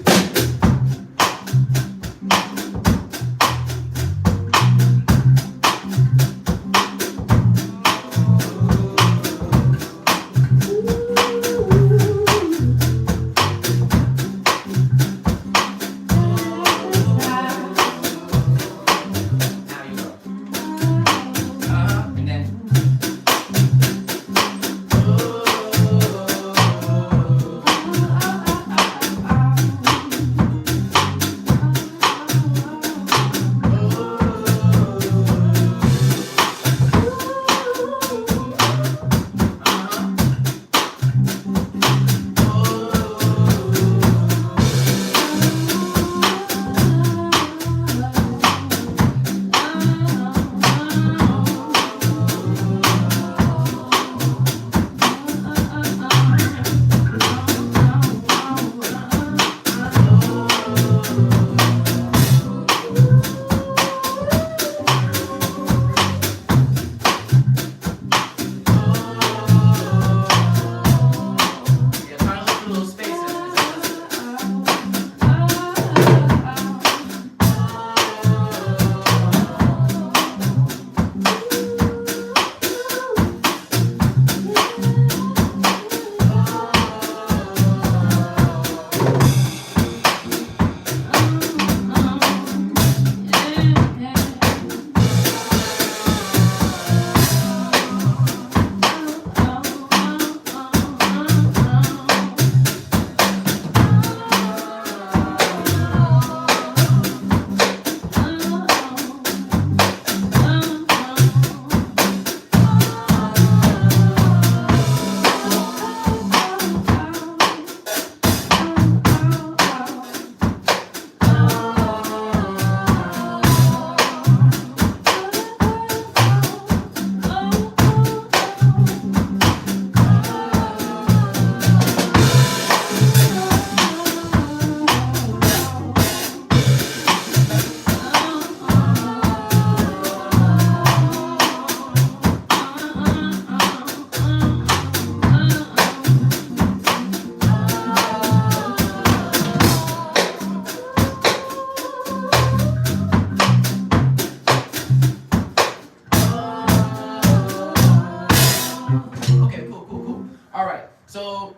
So,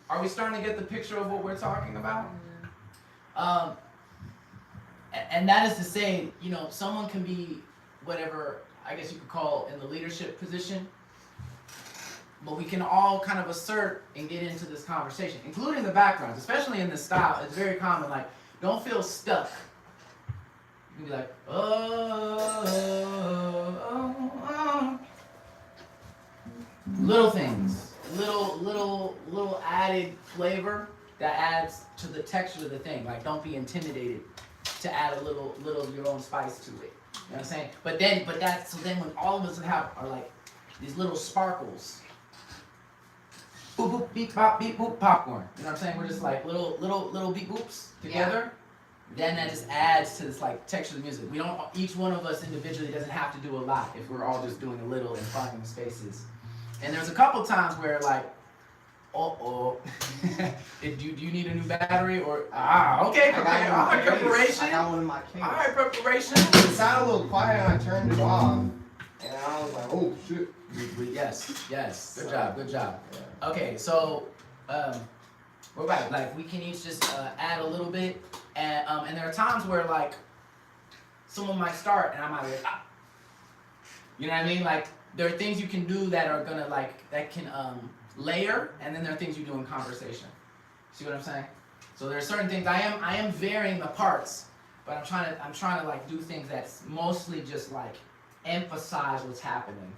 are we starting to get the picture of what we're talking about? And that is to say, you know, someone can be whatever, I guess you could call in the leadership position, but we can all kind of assert and get into this conversation, including the backgrounds, especially in this style. It's very common, like, don't feel stuck. You can be like, little things, little added flavor that adds to the texture of the thing. Like, don't be intimidated to add a little of your own spice to it. You know what I'm saying? But then when all of us are like these little sparkles, boop boop beep pop beep boop popcorn. You know what I'm saying? We're just like little beep boops together. Then that just adds to this like texture of the music. We don't, each one of us individually doesn't have to do a lot if we're all just doing a little and finding spaces. And there's a couple times where like, do you need a new battery or okay, preparation. I got one in my case. All right, preparation. It sounded a little quiet and I turned it off. And I was like, oh shit. Yes. Good job. Yeah. Okay, so we're right. Like we can each just add a little bit, and there are times where like someone might start and I might be like, you know what I mean? Like there are things you can do that are gonna like that can layer, and then there are things you do in conversation. See what I'm saying? So there are certain things I am varying the parts, but I'm trying to like do things that's mostly just like emphasize what's happening,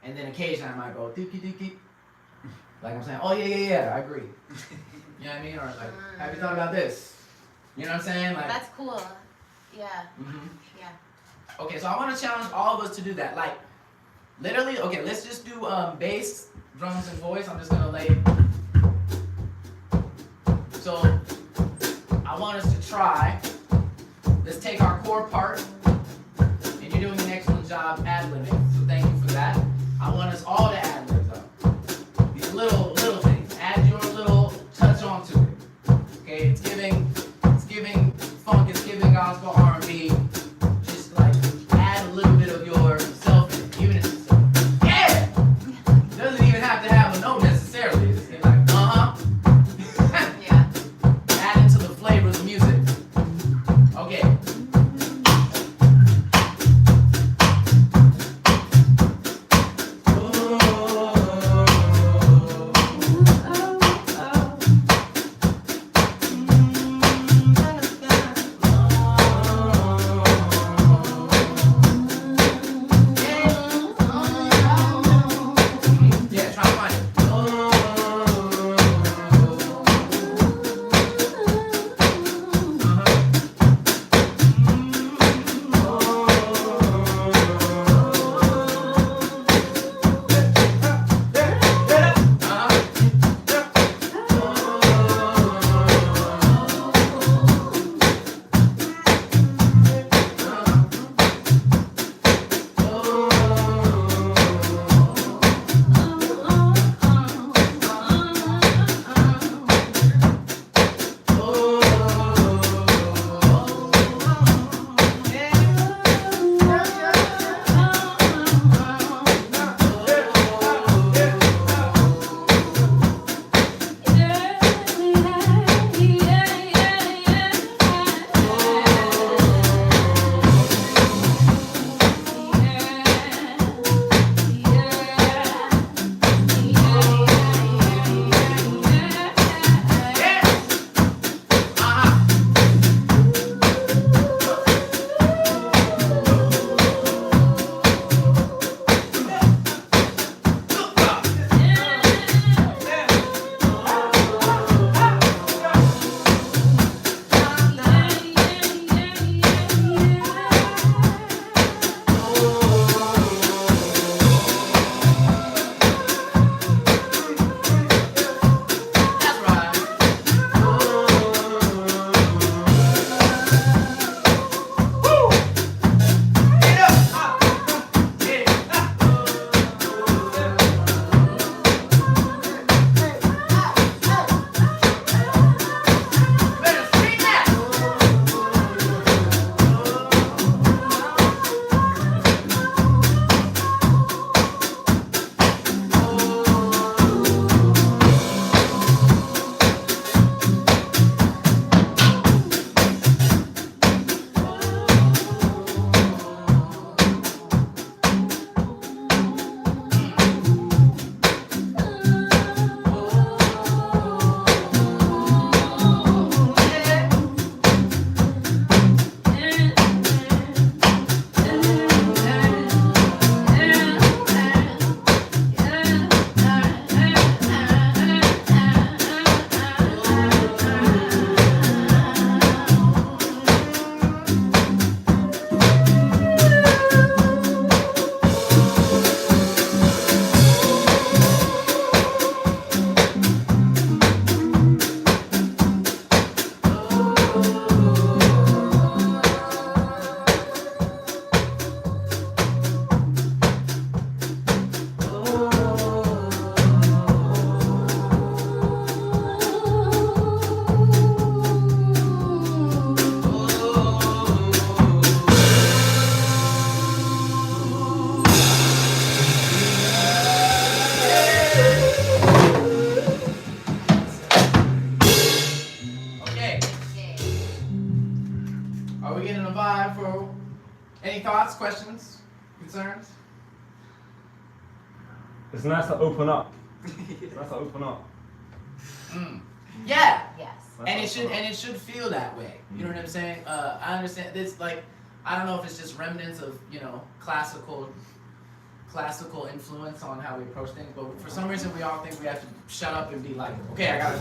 and then occasionally I might go dookie dookie, like I'm saying, oh yeah, I agree. You know what I mean? Or like, have you thought about this? You know what I'm saying? Like That's cool. Yeah. Yeah. Okay, so I want to challenge all of us to do that. Like, literally, okay, let's just do bass, drums, and voice. I'm just gonna lay. So I want us to try. Let's take our core part, and you're doing an excellent job ad-libbing. So thank you for that. I want us all to ad-lib though. These little things. Add your little touch onto it. Okay, it's giving funk, it's giving gospel R&B. Just like add a little bit of yourself in it, even if it's yeah. Doesn't even have to have a note necessarily. It's like Yeah. Add into the flavor of the music. Okay. Any thoughts, questions, concerns? It's nice to open up. It's nice to open up. Yeah. Yes. And it should feel that way. You know what I'm saying? I understand this. Like, I don't know if it's just remnants of classical influence on how we approach things, but for some reason we all think we have to shut up and be like, okay, I gotta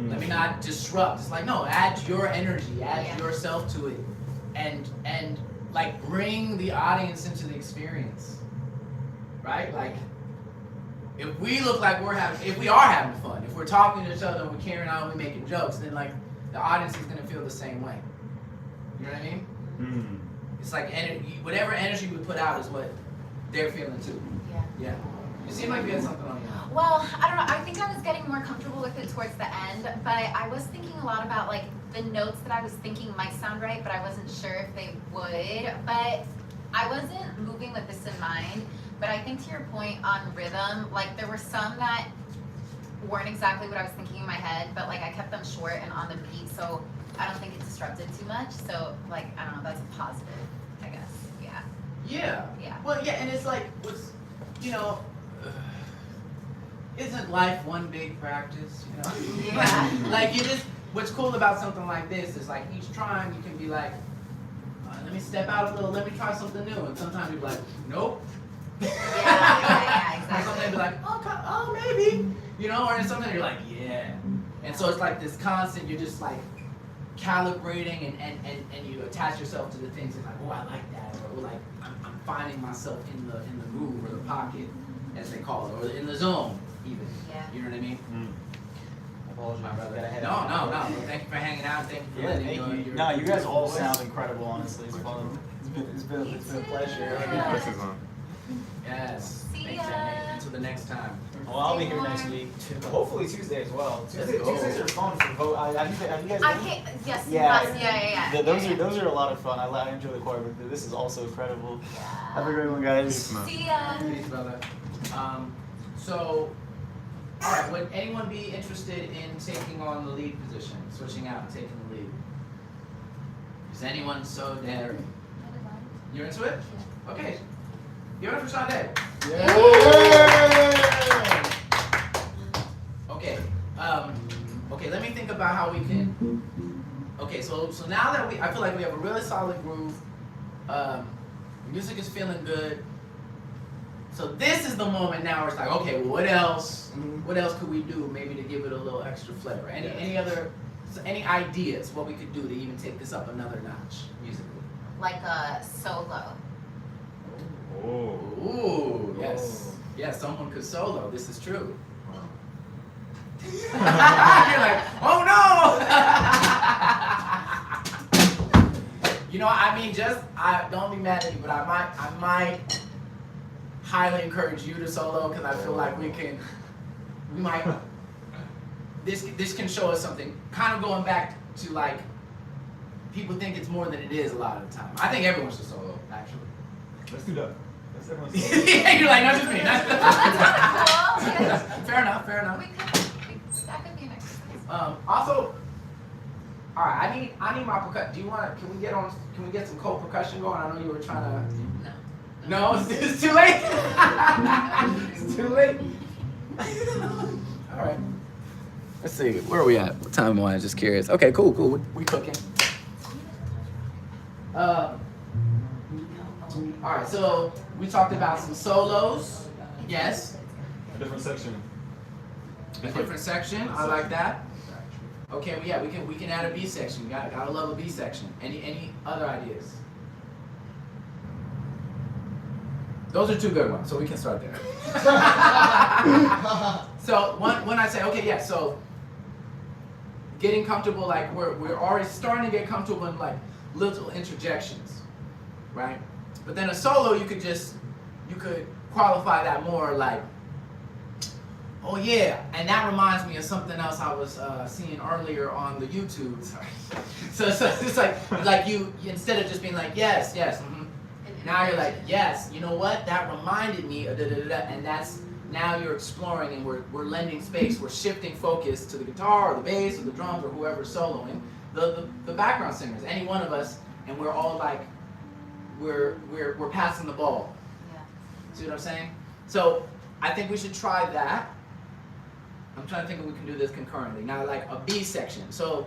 let me not disrupt. It's like, no, add your energy, add yourself to it, and like bring the audience into the experience, right? Like, if we look like if we are having fun, if we're talking to each other and we're carrying on, we're making jokes, then like the audience is gonna feel the same way. You know what I mean? It's like whatever energy we put out is what they're feeling too. Yeah. You seem like you had something on you. Well, I don't know. I think I was getting more comfortable with it towards the end, but I was thinking a lot about like the notes that I was thinking might sound right, but I wasn't sure if they would. But I wasn't moving with this in mind. But I think to your point on rhythm, like there were some that weren't exactly what I was thinking in my head, but like I kept them short and on the beat, so I don't think it disrupted too much. So like, I don't know, that's a positive, I guess. Yeah. Yeah. Well, yeah, and it's like, isn't life one big practice, Yeah. Like what's cool about something like this is like each time you can be like, let me step out a little, let me try something new. And sometimes you're like, nope. Yeah, exactly. And sometimes you're like, oh, maybe. Or then sometimes you're like, yeah. And so it's like this constant, you're just like calibrating and you attach yourself to the things and like, oh, I like that. Or like, I'm finding myself in the groove or the pocket, as they call it, or in the zone even. Yeah. You know what I mean? I apologize, my brother. No. Thank you for hanging out. Thank you for letting me Thank you. your No, you guys all voice. sound incredible. Honestly, it's fun. It's been a pleasure. Yeah. This is on. Yes. See Thanks, ya. Andy. Until the next time. Well, I'll be here next week. Hopefully Tuesday as well. Let's go. Tuesdays are fun for vote. Have you guys I been? can't. Yes. Yeah. Yeah. Those are a lot of fun. I enjoy the choir, but this is also incredible. Have a great one, guys. See ya. Peace, brother. So, all right. Would anyone be interested in taking on the lead position, switching out and taking the lead? Is anyone so daring? You're into it? Okay. Give it up for Sade. Okay. Okay. Let me think about how we can. Okay. So now that I feel like we have a really solid groove. Music is feeling good. So this is the moment now where it's like, okay, well, what else? What else could we do maybe to give it a little extra flavor? Any ideas what we could do to even take this up another notch musically? Like a solo. Oh. Ooh, yes. Yeah, someone could solo. This is true. You're like, oh no! Don't be mad at me, but I might highly encourage you to solo because I feel like this can show us something. Kind of going back to like, people think it's more than it is a lot of the time. I think everyone should solo, actually. Let's do that. Let's everyone solo. Yeah, you're like, not just me. Not That's kind of cool. Fair enough. That could be an exercise. Also, all right. I need my percussion. Can we get some co-percussion going? I know you were trying to. No, it's too late. It's too late. All right. Let's see. Where are we at? What time am I? Just curious. Okay, cool. We cooking. All right. So we talked about some solos. Yes. A different section. A different section. I like that. Okay. Yeah. We can add a B section. Gotta love a B section. Any other ideas? Those are two good ones, so we can start there. So when I say, okay, yeah, so getting comfortable, like we're already starting to get comfortable in like little interjections, right? But then a solo, you could qualify that more like, oh yeah, and that reminds me of something else I was seeing earlier on the YouTube. Sorry. So it's like you instead of just being like yes, mm-hmm. Now you're like, yes, you know what? That reminded me of da-da-da-da, and that's, now you're exploring and we're lending space, we're shifting focus to the guitar or the bass or the drums or whoever's soloing, the background singers, any one of us, and we're all like we're passing the ball. Yeah. See what I'm saying? So I think we should try that. I'm trying to think if we can do this concurrently. Now, like a B section. So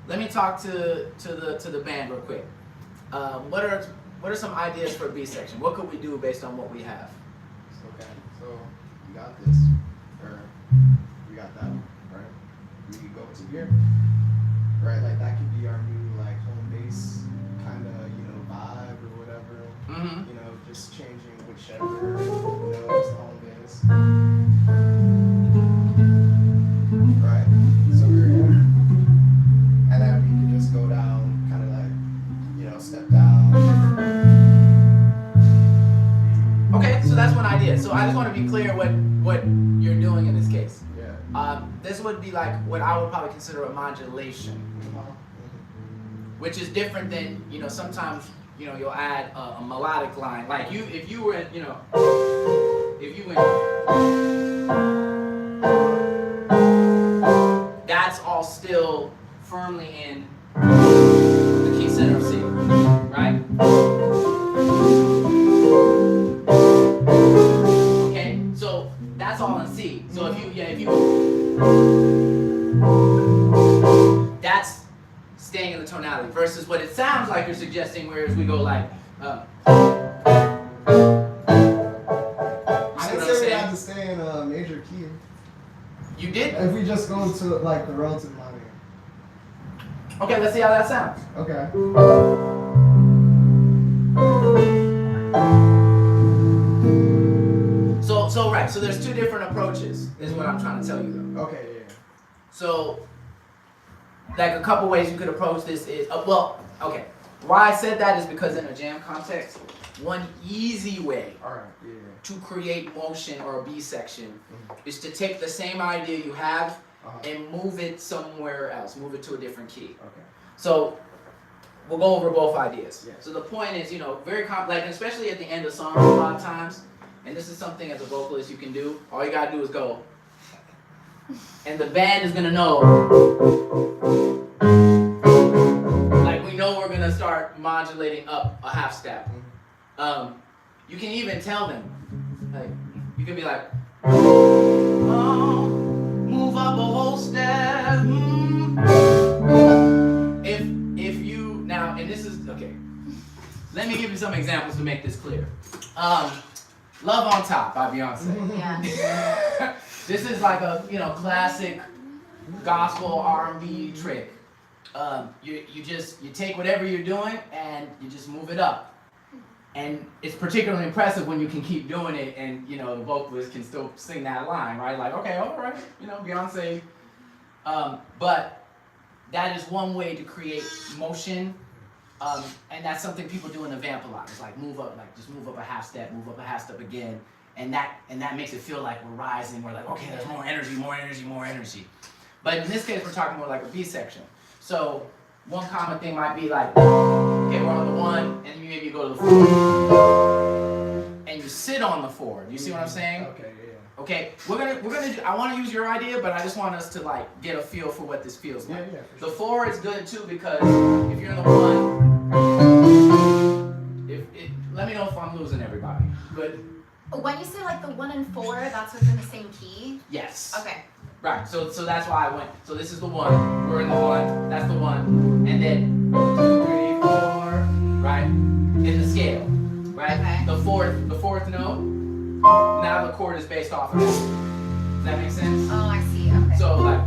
let me talk to the band real quick. What are some ideas for a B section? What could we do based on what we have? Okay, so you got this, or we got that, right? We could go to here, right? Like that could be our new like home base kind of vibe or whatever. Mm-hmm. Just changing whichever is the home base. Right. So we're here, and then we could just go down, kind of like step down. Okay, so that's one idea. So I just want to be clear what you're doing in this case. Yeah. This would be like what I would probably consider a modulation, which is different than sometimes you'll add a melodic line. Like if you were in that's all still firmly in the key center of C, right? Okay, so that's all in C. So if you that's staying in the tonality versus what it sounds like you're suggesting, whereas we go like I didn't say we had to stay in a major key. You did? If we just go to like the relative minor. Okay, let's see how that sounds. Okay. So there's two different approaches, is what I'm trying to tell you though. Okay, yeah. So, like a couple ways you could approach this is, okay. Why I said that is because in a jam context, one easy way to create motion or a B section is to take the same idea you have and move it somewhere else, move it to a different key. Okay. So, we'll go over both ideas. Yes. So the point is, very complex, especially at the end of songs a lot of times, and this is something as a vocalist you can do. All you gotta do is go, and the band is gonna know. Like we know we're gonna start modulating up a half step. You can even tell them, like you can be like, oh, move up a whole step. If you now, and this is okay. Let me give you some examples to make this clear. Love on Top by Beyonce. Yeah. This is like a classic gospel R&B trick. You take whatever you're doing and you just move it up. And it's particularly impressive when you can keep doing it and the vocalist can still sing that line, right? Like, okay, all right, Beyonce. But that is one way to create motion. And that's something people do in the vamp a lot. It's like just move up a half step again, and that makes it feel like we're rising. We're like, okay, there's more energy. But in this case, we're talking more like a B section. So one common thing might be like, okay, we're on the 1, and maybe you go to the 4, and you sit on the 4. Do you see what I'm saying? Okay, yeah. Okay, we're gonna do, I want to use your idea, but I just want us to like get a feel for what this feels like. Yeah, The 4 is good too because if you're in the 1, let me know if I'm losing everybody. Good. When you say like the 1 and 4, that's within the same key? Yes. Okay. Right. So that's why I went. So this is the 1. We're in the 1. That's the 1. And then 2, 3, 4. Right. In the scale. Right. Okay. The fourth note. Now the chord is based off of that. Does that make sense? Oh, I see. Okay. So like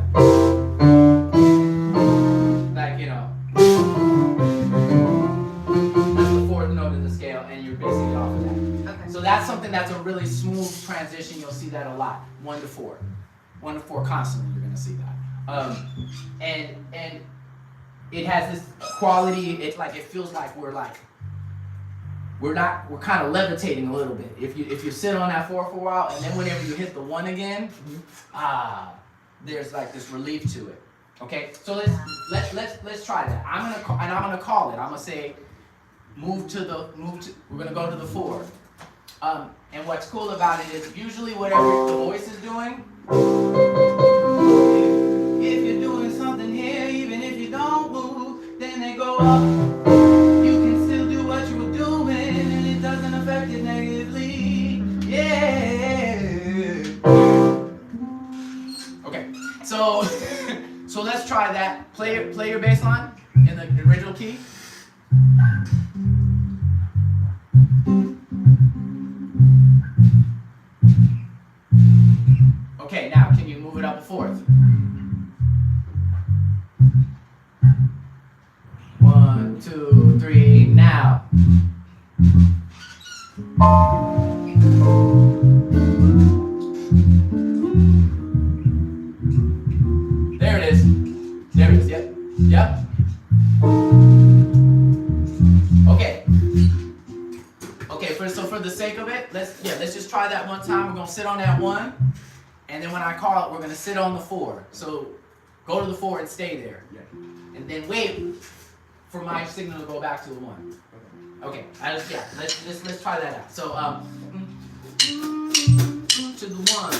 that's the 4th note in the scale, and you're basing it off of that. Okay. So that's something that's a really smooth transition. You'll see that a lot. 1 to 4, 1 to 4 constantly. You're gonna see that. And it has this quality. It feels like we're kind of levitating a little bit. If you sit on that 4 for a while, and then whenever you hit the 1 again, there's like this relief to it. Okay, so let's try that. I'm gonna call it. I'm gonna say, we're gonna go to the 4. And what's cool about it is usually whatever the voice is doing, if you're doing something here, even if you don't move, then they go up. You can still do what you were doing. So let's try that. Play your bass line in the original key. Okay, now can you move it up a fourth? 1, 2, 3, now. There it is. There it is. Yep. Yep. Okay. Okay. So for the sake of it, let's just try that one time. We're gonna sit on that 1, and then when I call it, we're gonna sit on the 4. So go to the 4 and stay there, and then wait for my signal to go back to the 1. Okay. Let's try that out. So to the 1.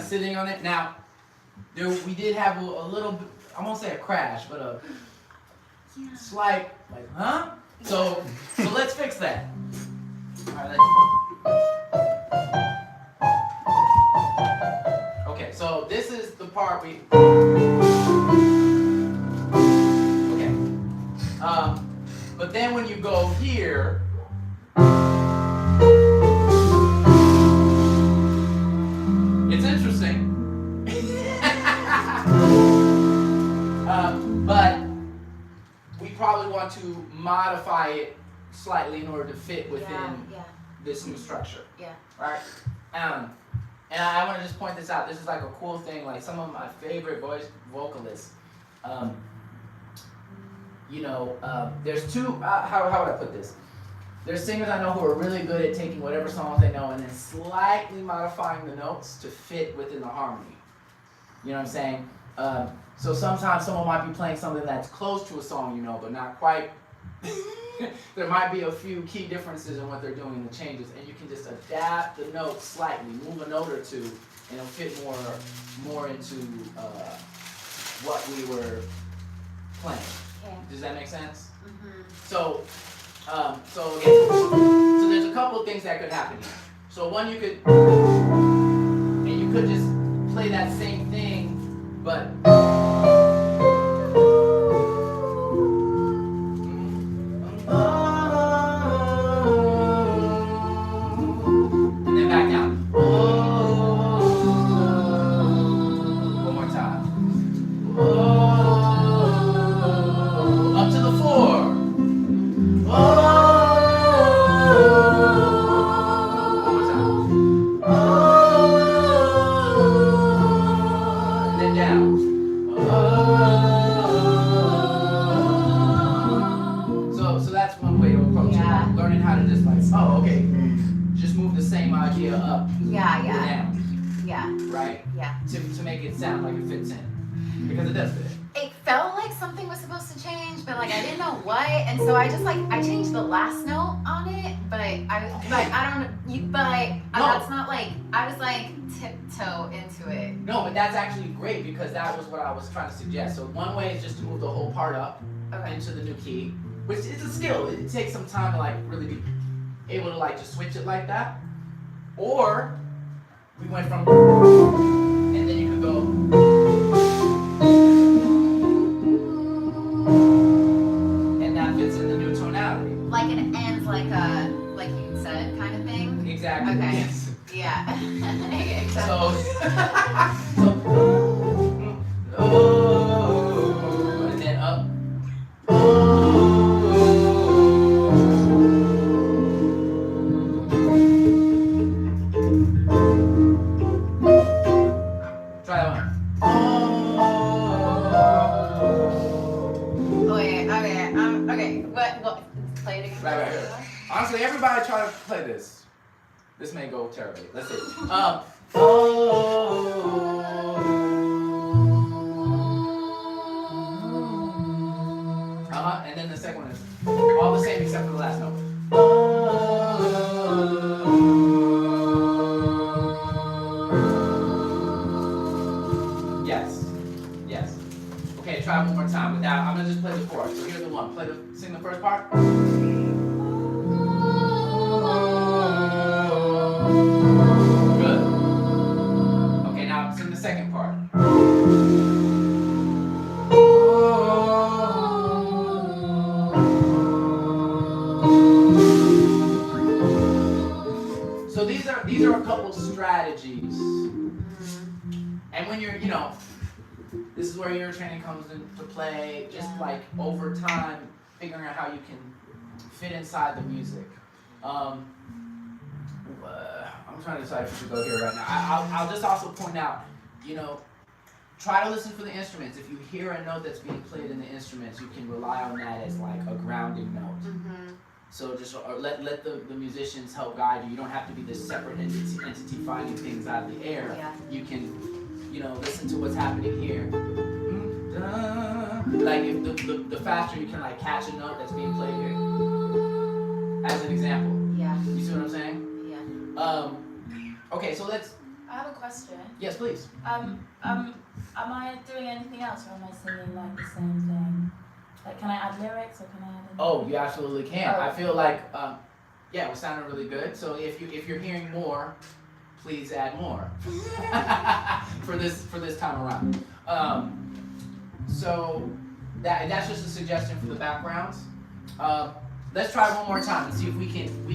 Sitting on it. Now, we did have a little bit, I won't say a crash, but a slight, like, huh? So let's fix that. All right, okay, so this is the part we, okay. But then when you go here, it's interesting. But we probably want to modify it slightly in order to fit within this new structure. Yeah. Right? And I want to just point this out. This is like a cool thing. Like some of my favorite vocalists, there's two, how would I put this? There's singers I know who are really good at taking whatever songs they know and then slightly modifying the notes to fit within the harmony. You know what I'm saying? So sometimes someone might be playing something that's close to a song you know, but not quite. There might be a few key differences in what they're doing in the changes, and you can just adapt the notes slightly, move a note or two, and it'll fit more into what we were playing. Okay. Does that make sense? Mm-hmm. So again, so there's a couple of things that could happen here. So one, you could just play that same thing But and then back down. One more time. Up to the 4. One more time. And then down. So that's one way to approach Yeah. it. Learning how to just like, oh, okay, just move the same idea up Yeah, and yeah, down, yeah, right? yeah. To make it sound like it fits in. Because it does fit. It felt like something was supposed to change, but like I didn't know what, and so I just like I changed the last note on it, but I don't that's not like I was like tiptoe into it. No, but that's actually great because that was what I was trying to suggest. So one way is just to move the whole part up Okay. into the new key, which is a skill. It takes some time to like really be able to like just switch it like that. Or we went from and then you could go and that fits in the new tonality. Like it ends like you said kind of thing. Exactly. Okay. Yes. Yeah. Exactly. So, and then up. Try that one. Okay. What? Play it again. Right. Honestly, everybody try to play this. This may go terribly. Let's see. And then the second one is all the same except for the last note. Yes. Okay, try one more time. Now I'm gonna just play the chorus. So here's the one. Sing the first part. Good. Okay, now sing the second part. So these are a couple strategies. And when you're, this is where your training comes into play, just like over time, figuring out how you can fit inside the music. I'm trying to decide if we should go here right now. I'll just also point out, try to listen for the instruments. If you hear a note that's being played in the instruments, you can rely on that as like a grounding note. Mm-hmm. So just let the musicians help guide you. You don't have to be this separate entity finding things out of the air. Yeah. You can, listen to what's happening here. Like if the faster you can like catch a note that's being played here. As an example. Yeah. You see what I'm saying? Yeah. Okay, so let's. I have a question. Yes, please. Am I doing anything else, or am I singing like the same thing? Like, can I add lyrics, or can I add anything? Oh, you absolutely can. Oh. I feel like, it was sounding really good. So if you're hearing more, please add more for this time around. So that's just a suggestion for the backgrounds. Let's try one more time and see if we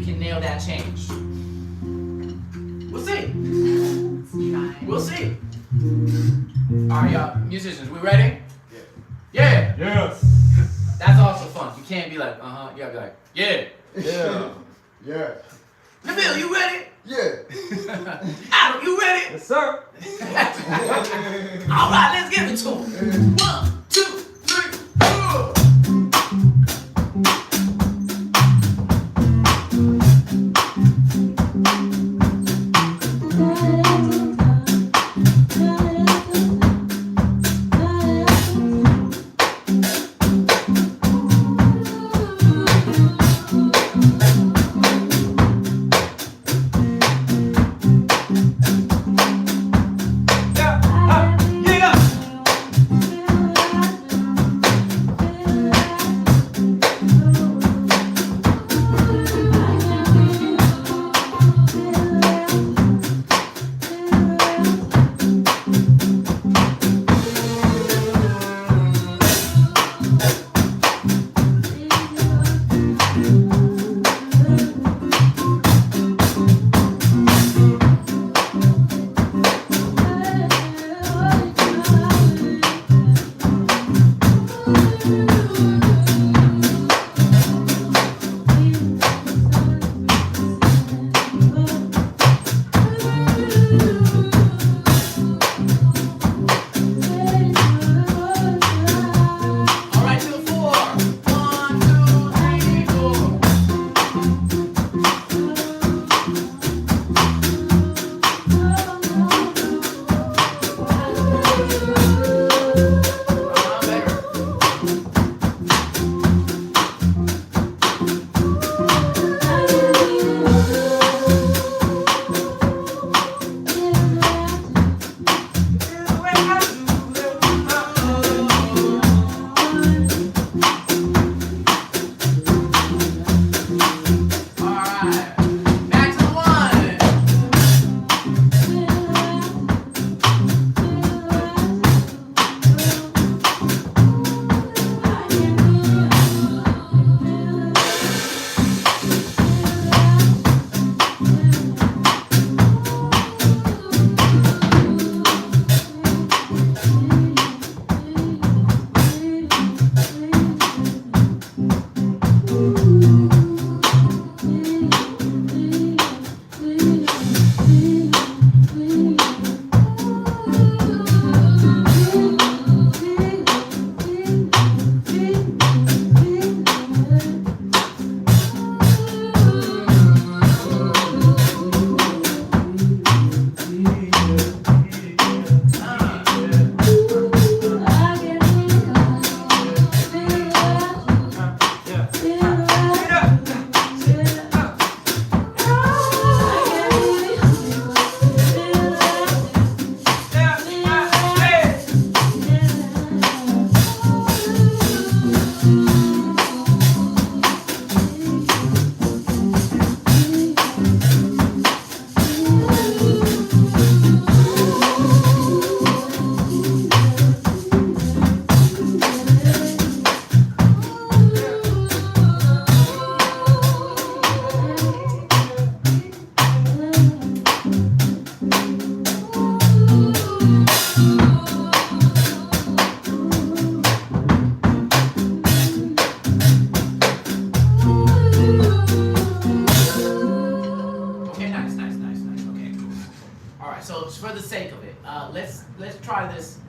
can nail that change. We'll see. Let's try. We'll see. All right, y'all, musicians, we ready? Yeah. Yes. That's also fun. You can't be like, you gotta be like, yeah. Yeah. Yeah. Nabil, you ready? Yeah. Adam, you ready? Yes, sir. All right, let's give it to him. 1, 2, 3, 4.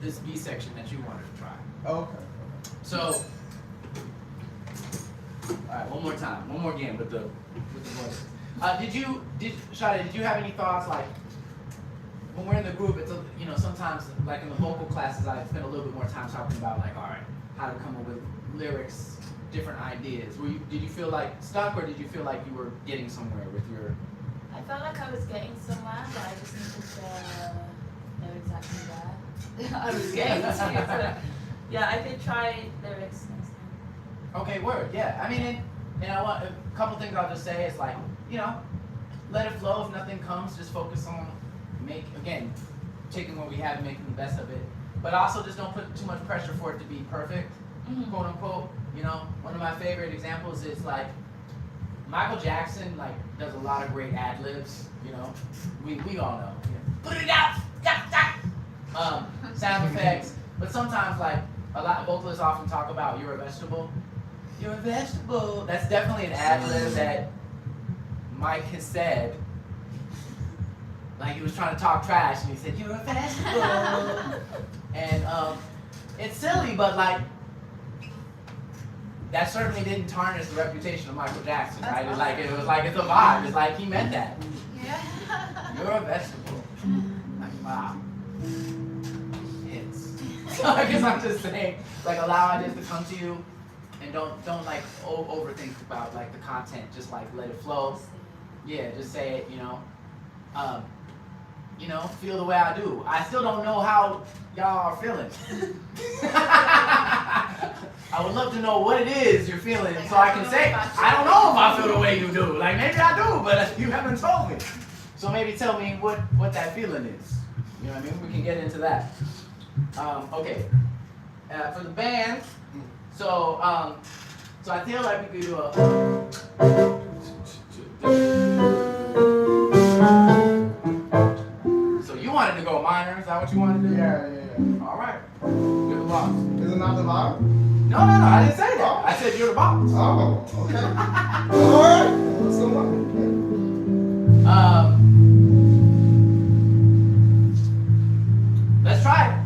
this B section that you wanted to try. Okay. So, all right, one more time, one more game with the voices. Shadi, did you have any thoughts, like, when we're in the group, it's, you know, sometimes, like in the vocal classes, I spend a little bit more time talking about, like, all right, how to come up with lyrics, different ideas. Did you feel like stuck, or did you feel like you were getting somewhere with your? I felt like I was getting somewhere, but I just needed to know exactly where I was getting to. So, yeah, I could try lyrics next time. Okay, word, yeah. I mean, and I want a couple things I'll just say is like, you know, let it flow. If nothing comes, just focus on taking what we have and making the best of it. But also just don't put too much pressure for it to be perfect, quote unquote. You know, one of my favorite examples is like Michael Jackson like does a lot of great ad libs. You know, we all know. You know, put it out, sound effects. But sometimes like a lot of vocalists often talk about you're a vegetable. You're a vegetable. That's definitely an ad lib that Mike has said. Like he was trying to talk trash and he said, you're a vegetable. And it's silly, but like, that certainly didn't tarnish the reputation of Michael Jackson, right? It's like, it was like, it's a vibe. It's like he meant that. Yeah. You're a vegetable. Like, wow. I guess I'm just saying, like, allow ideas to come to you and don't like overthink about like the content. Just like let it flow. Yeah, just say it, you know. You know, feel the way I do. I still don't know how y'all are feeling. I would love to know what it is you're feeling so I can say, I don't know if I feel the way you do. Like maybe I do, but you haven't told me. So maybe tell me what that feeling is. You know what I mean? We can get into that. Okay. For the band, so I feel like we could do a. So you wanted to go minor? Is that what you wanted to do? Yeah. All right. You're the boss. Is it not the vibe? No. I didn't say that. I said you're the boss. Oh, okay. All right. Let's go on. Let's try it.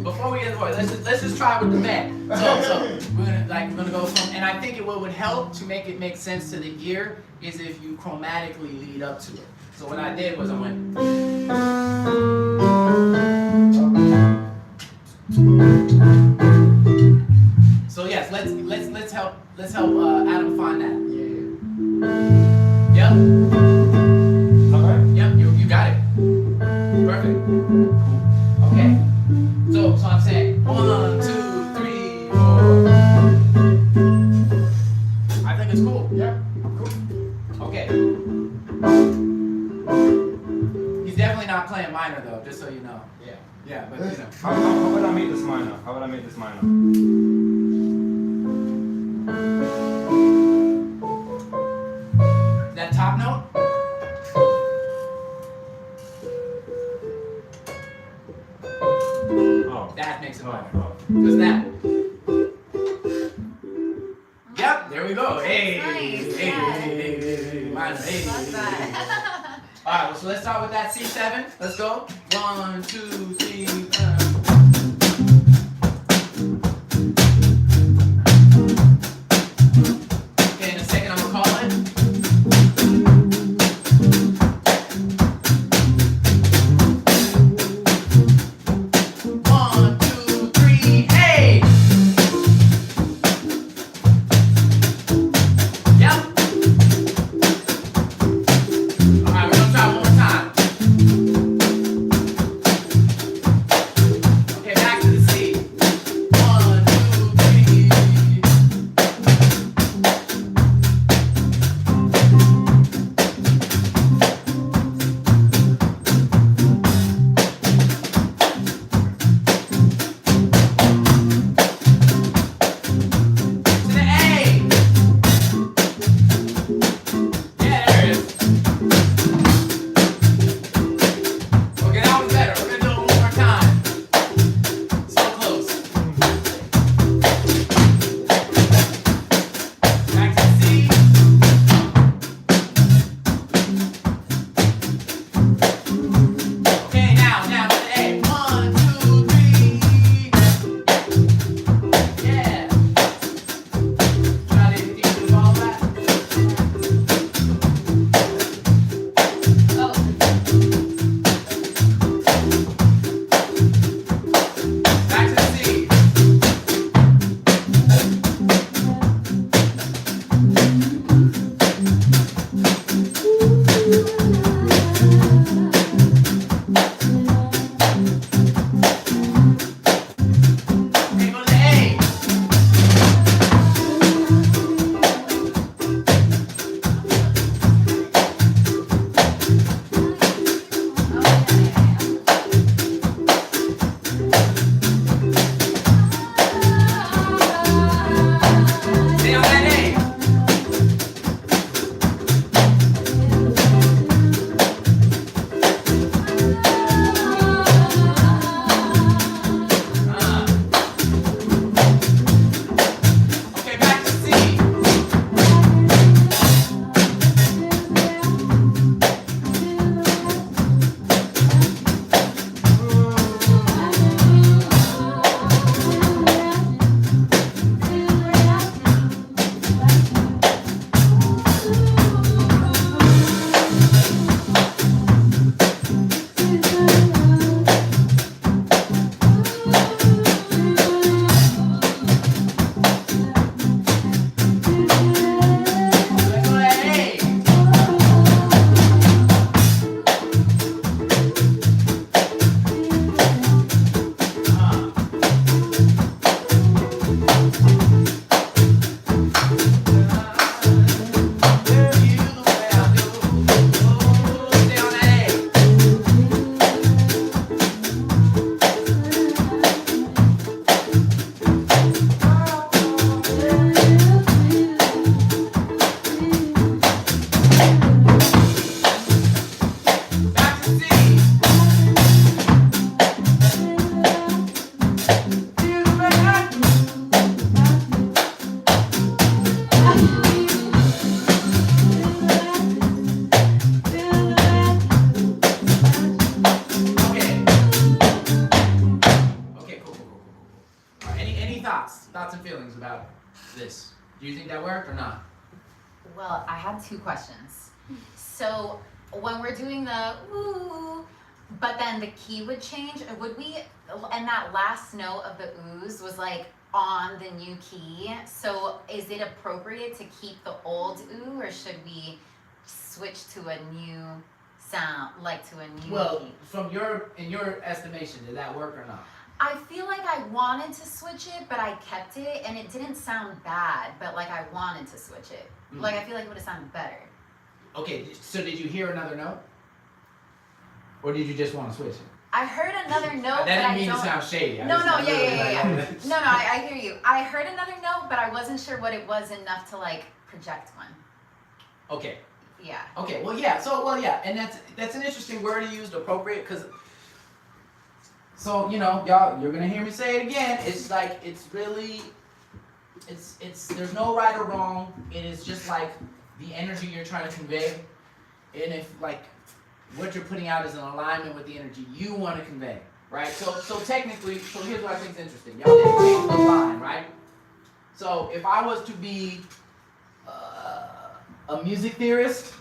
Before we get into it, let's just try it with the band. So we're gonna go from, and I think what would help to make it make sense to the ear is if you chromatically lead up to it. So what I did was I went. So yes, let's help Adam find that. Yeah. Yep. Okay. Yep. You got it. Perfect. Okay. So I'm saying 1, 2, 3, 4. I think it's cool. Yeah. Cool. Okay. He's definitely not playing minor though, just so you know. Yeah. Yeah, but you know. How would I make this minor? How would I make this minor? That top note? Oh. That makes it minor. Oh. Just that. Yep, there we go. Hey, Nice, hey, yeah. hey, minor, hey. Love that. All right, so let's start with that C7. Let's go. 1, 2, 3. Okay, in a second, I'm gonna call it. thoughts and feelings about this. Do you think that worked or not? Well, I have 2 questions. So when we're doing the ooh, but then the key would change, would we, and that last note of the oohs was like on the new key. So is it appropriate to keep the old ooh, or should we switch to a new sound, like to a new Well, key? in your estimation, did that work or not? I feel like I wanted to switch it, but I kept it, and it didn't sound bad, but like I wanted to switch it. Like I feel like it would have sounded better. Okay, so did you hear another note? Or did you just want to switch it? I heard another note, That but I didn't mean don't. to sound shady. No, yeah. No, I hear you. I heard another note, but I wasn't sure what it was enough to like project one. Okay. Yeah. Okay, well, yeah, so, well, yeah, and that's an interesting word to use, appropriate, because, so, you know, y'all, you're gonna hear me say it again, it's like, it's really, there's no right or wrong, it is just like the energy you're trying to convey, and if, like, what you're putting out is in alignment with the energy you want to convey, right? So technically, so here's what I think is interesting, y'all didn't change the line, right? So, if I was to be a music theorist,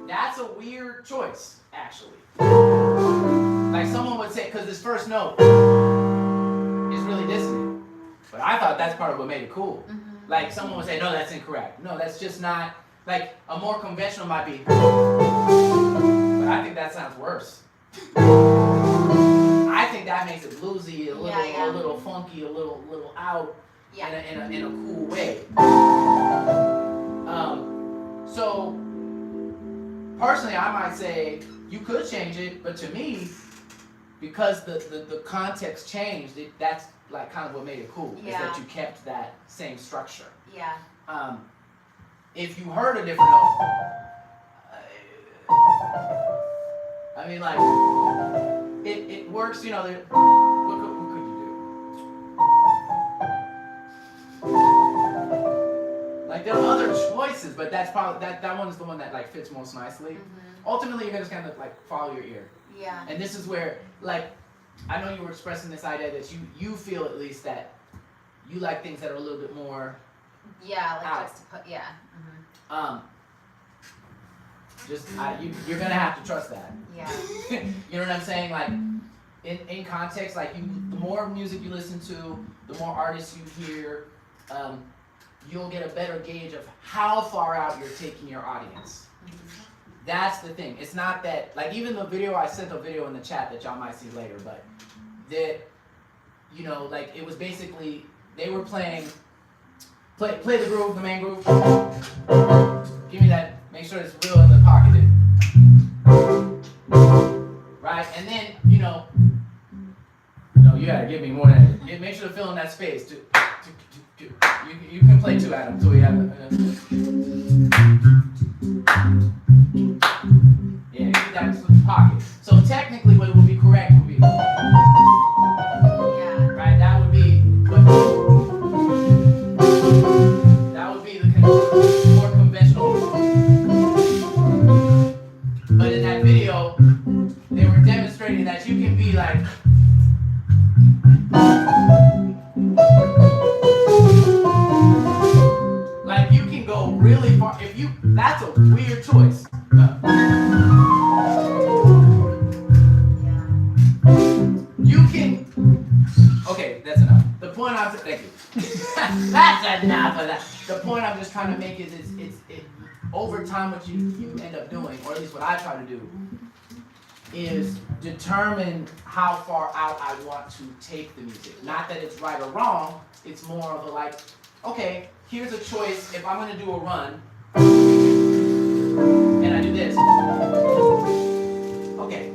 that's a weird choice, actually. Like someone would say, because this first note is really dissonant. But I thought that's part of what made it cool. Mm-hmm. Like someone would say, no, that's incorrect. No, that's just not, like a more conventional might be, but I think that sounds worse. I think that makes it bluesy, a little funky, a little out. Yeah. In a cool way. So personally, I might say you could change it, but to me, because the context changed, that's like kind of what made it cool. Is that you kept that same structure. Yeah. If you heard a different note, I mean, like it works. You know, what could you do? Like there are other choices, but that's probably that one is the one that like fits most nicely. Mm-hmm. Ultimately, you're gonna just kind of like follow your ear. Yeah. And this is where, like, I know you were expressing this idea that you feel at least that you like things that are a little bit more. Yeah, like out. just to put. Yeah. Mm-hmm. You're gonna have to trust that. Yeah. You know what I'm saying? Like, in context, like the more music you listen to, the more artists you hear, you'll get a better gauge of how far out you're taking your audience. Mm-hmm. That's the thing. It's not that, like, even the video, I sent a video in the chat that y'all might see later, but that, you know, like, it was basically, they were playing, play the groove, the main groove. Give me that, make sure it's real in the pocket. Right? And then, you know, you gotta give me more than that. Make sure to fill in that space. You can play 2, Adam, so we have yeah, keep that in the pocket. So technically what would be correct would be right? That would be the more conventional. But in that video, they were demonstrating that you can be like you can go really far. That's a weird choice. You can. Okay, that's enough. The point thank you. That's enough of that. The point I'm just trying to make is over time what you end up doing, or at least what I try to do, is determine how far out I want to take the music. Not that it's right or wrong. It's more of a like, okay, here's a choice. If I'm gonna do a run, and I do this, okay,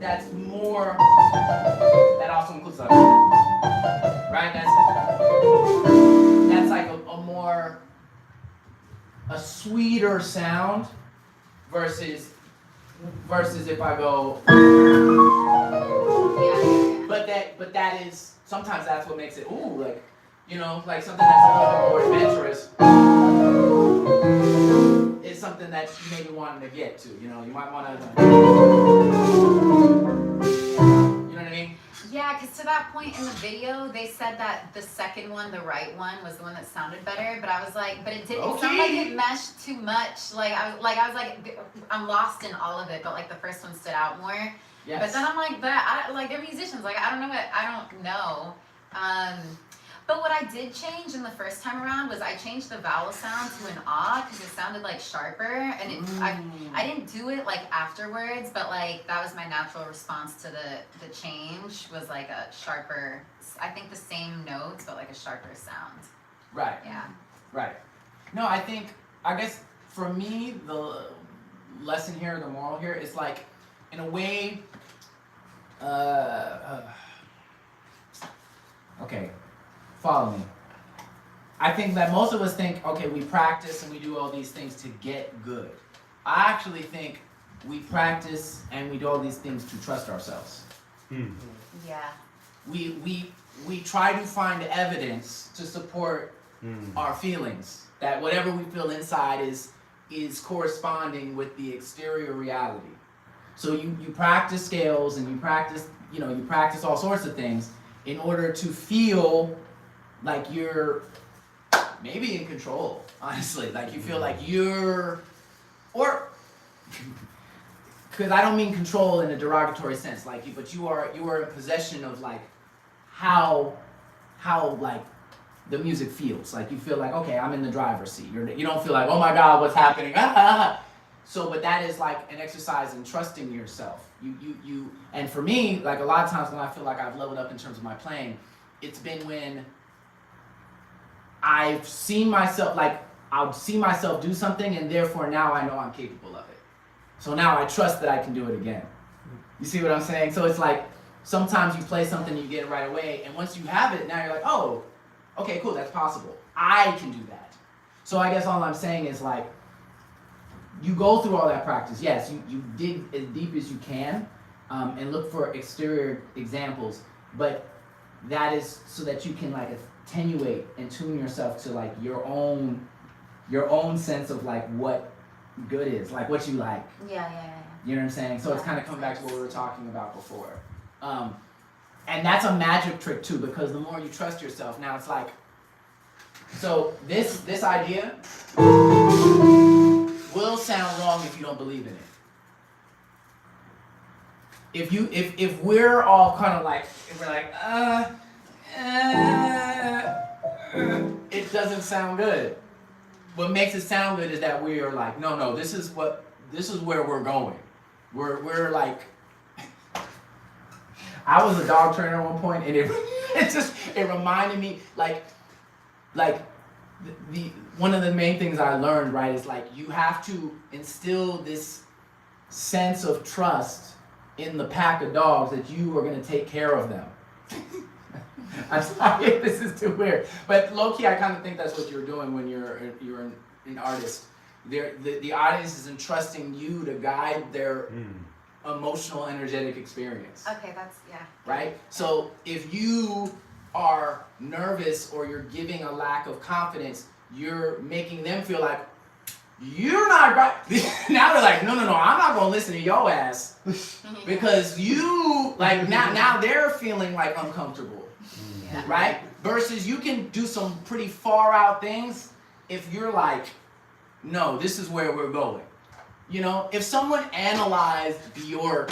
that's more. That also includes that, right? That's like a sweeter sound versus if I go. But that is sometimes that's what makes it like. You know, like something that's a little bit more adventurous is something that you maybe wanting to get to. You know, you might want to. You know what I mean? Yeah, Yeah, because to that point in the video, they said that the second one, the right one, was the one that sounded better. But I was like, but it didn't sound like it meshed too much. Like I was like, I'm lost in all of it. But like the first one stood out more. Yes. But then I'm like, like they're musicians. Like I don't know. But what I did change in the first time around was I changed the vowel sound to an ah because it sounded like sharper, and I didn't do it like afterwards, but like that was my natural response to the change was like a sharper. I think the same notes, but like a sharper sound. Right. Yeah. Right. No, I guess for me the lesson here, the moral here is like, in a way, okay. Follow me. I think that most of us think, okay, we practice and we do all these things to get good. I actually think we practice and we do all these things to trust ourselves. Yeah. We try to find evidence to support our feelings, that whatever we feel inside is corresponding with the exterior reality. So you practice scales and you practice all sorts of things in order to feel like you're maybe in control, honestly. Like you feel like because I don't mean control in a derogatory sense, but you are in possession of like how like the music feels. Like you feel like, okay, I'm in the driver's seat. You don't feel like, oh my God, what's happening? So, but that is like an exercise in trusting yourself. And for me, like a lot of times when I feel like I've leveled up in terms of my playing, it's been when I've seen myself, like I'll see myself do something and therefore now I know I'm capable of it. So now I trust that I can do it again. You see what I'm saying? So it's like, sometimes you play something, you get it right away, and once you have it, now you're like, oh, okay, cool, that's possible. I can do that. So I guess all I'm saying is like, you go through all that practice. Yes, you dig as deep as you can and look for exterior examples, but that is so that you can like attenuate and tune yourself to like your own sense of like what good is, like what you like. Yeah. You know what I'm saying? So it's kind of coming back to what we were talking about before. And that's a magic trick too, because the more you trust yourself, now it's like, so this idea will sound wrong if you don't believe in it. If we're all kind of like, if we're like, it doesn't sound good. What makes it sound good is that we are like, no, this is where we're going. We're like, I was a dog trainer at one point, and it reminded me like the one of the main things I learned, right, is like you have to instill this sense of trust in the pack of dogs that you are going to take care of them. I'm sorry if this is too weird, but low-key I kind of think that's what you're doing when you're an artist. The audience is entrusting you to guide their emotional, energetic experience. Okay, that's, yeah. Right? So if you are nervous or you're giving a lack of confidence, you're making them feel like you're not right. Now they're like, no, I'm not gonna listen to your ass because you like now they're feeling like uncomfortable, right? Versus you can do some pretty far out things if you're like, no, this is where we're going. You know, if someone analyzed Bjork,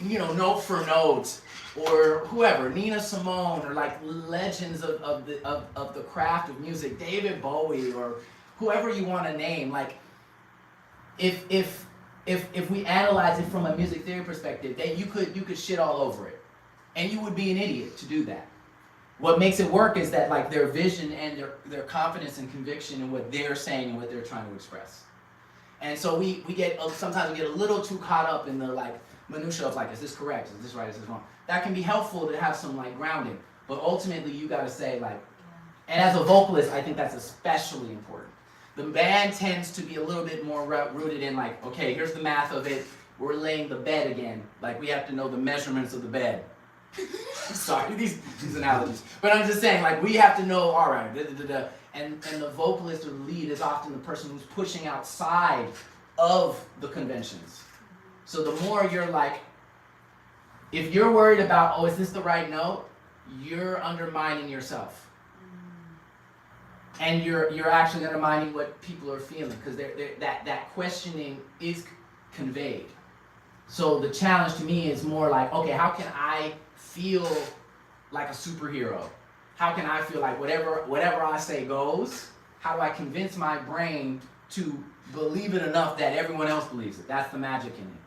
note for note, or whoever, Nina Simone, or like legends of the craft of music, David Bowie, or whoever you want to name, like if we analyze it from a music theory perspective, then you could shit all over it, and you would be an idiot to do that. What makes it work is that like their vision and their confidence and conviction in what they're saying and what they're trying to express. And so sometimes we get a little too caught up in the like minutia of like, is this correct? Is this right? Is this wrong? That can be helpful to have some like grounding, but ultimately you got to say like, and as a vocalist, I think that's especially important. The band tends to be a little bit more rooted in like, okay, here's the math of it. We're laying the bed again. Like we have to know the measurements of the bed. Sorry, these analogies. But I'm just saying, like, we have to know, all right, and the vocalist or the lead is often the person who's pushing outside of the conventions. So the more you're like, If you're worried about, oh, is this the right note? You're undermining yourself. And you're actually undermining what people are feeling, because that questioning is conveyed. So the challenge to me is more like, okay, how can I feel like a superhero? How can I feel like whatever I say goes? How do I convince my brain to believe it enough that everyone else believes it? That's the magic in it.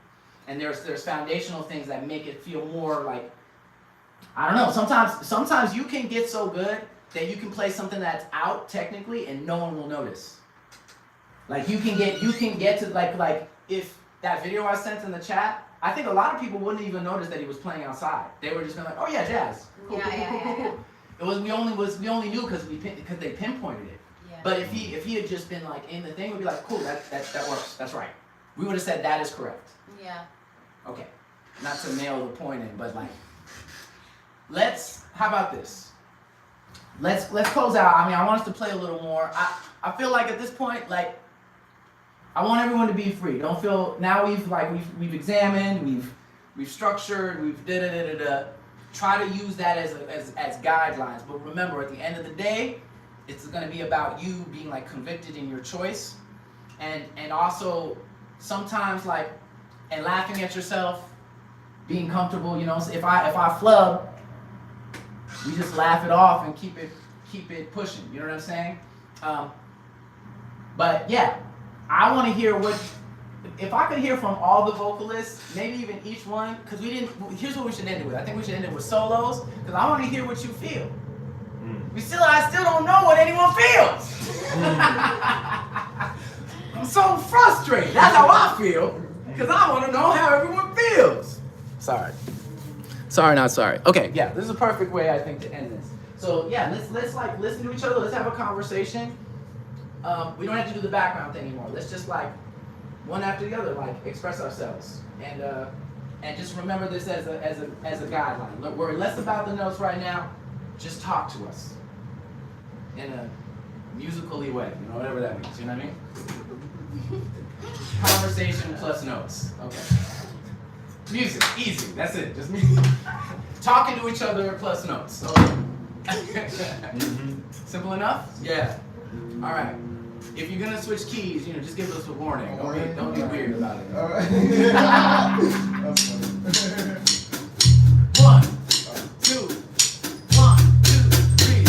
And there's foundational things that make it feel more like, I don't know, sometimes you can get so good that you can play something that's out technically and no one will notice. Like you can get to like if that video I sent in the chat, I think a lot of people wouldn't even notice that he was playing outside. They were just gonna like, oh yeah, jazz. Cool, Yeah. It was we only knew because they pinpointed it. Yeah. But if he had just been like in the thing, we'd be like, cool, that works. That's right. We would have said that is correct. Yeah. Okay. Not to nail the point in, but like, how about this? Let's close out. I mean, I want us to play a little more. I feel like at this point, like, I want everyone to be free. Don't feel, now we've examined, we've structured, we've da-da-da-da-da. Try to use that as guidelines. But remember, at the end of the day, it's gonna be about you being like convicted in your choice. And also sometimes like, and laughing at yourself, being comfortable, you know. So if I flub, we just laugh it off and keep it pushing. You know what I'm saying? But yeah, I want to hear if I could hear from all the vocalists, maybe even each one, because here's what we should end it with. I think we should end it with solos, because I want to hear what you feel. I still don't know what anyone feels. I'm so frustrated. That's how I feel, because I want to know how everyone feels. Sorry, not sorry. Okay, yeah, this is a perfect way, I think, to end this. So yeah, let's like listen to each other. Let's have a conversation. We don't have to do the background thing anymore. Let's just like one after the other, like express ourselves, and just remember this as a guideline. Look, worry less about the notes right now. Just talk to us in a musically way, you know, whatever that means. You know what I mean? Conversation plus notes. Okay. Music, easy. That's it. Just music. Talking to each other plus notes. Okay. Simple enough? Yeah. All right. If you're gonna switch keys, you know, just give us a warning. Don't be weird about it. All right. That's funny. 1, 2, 1, 2, 3.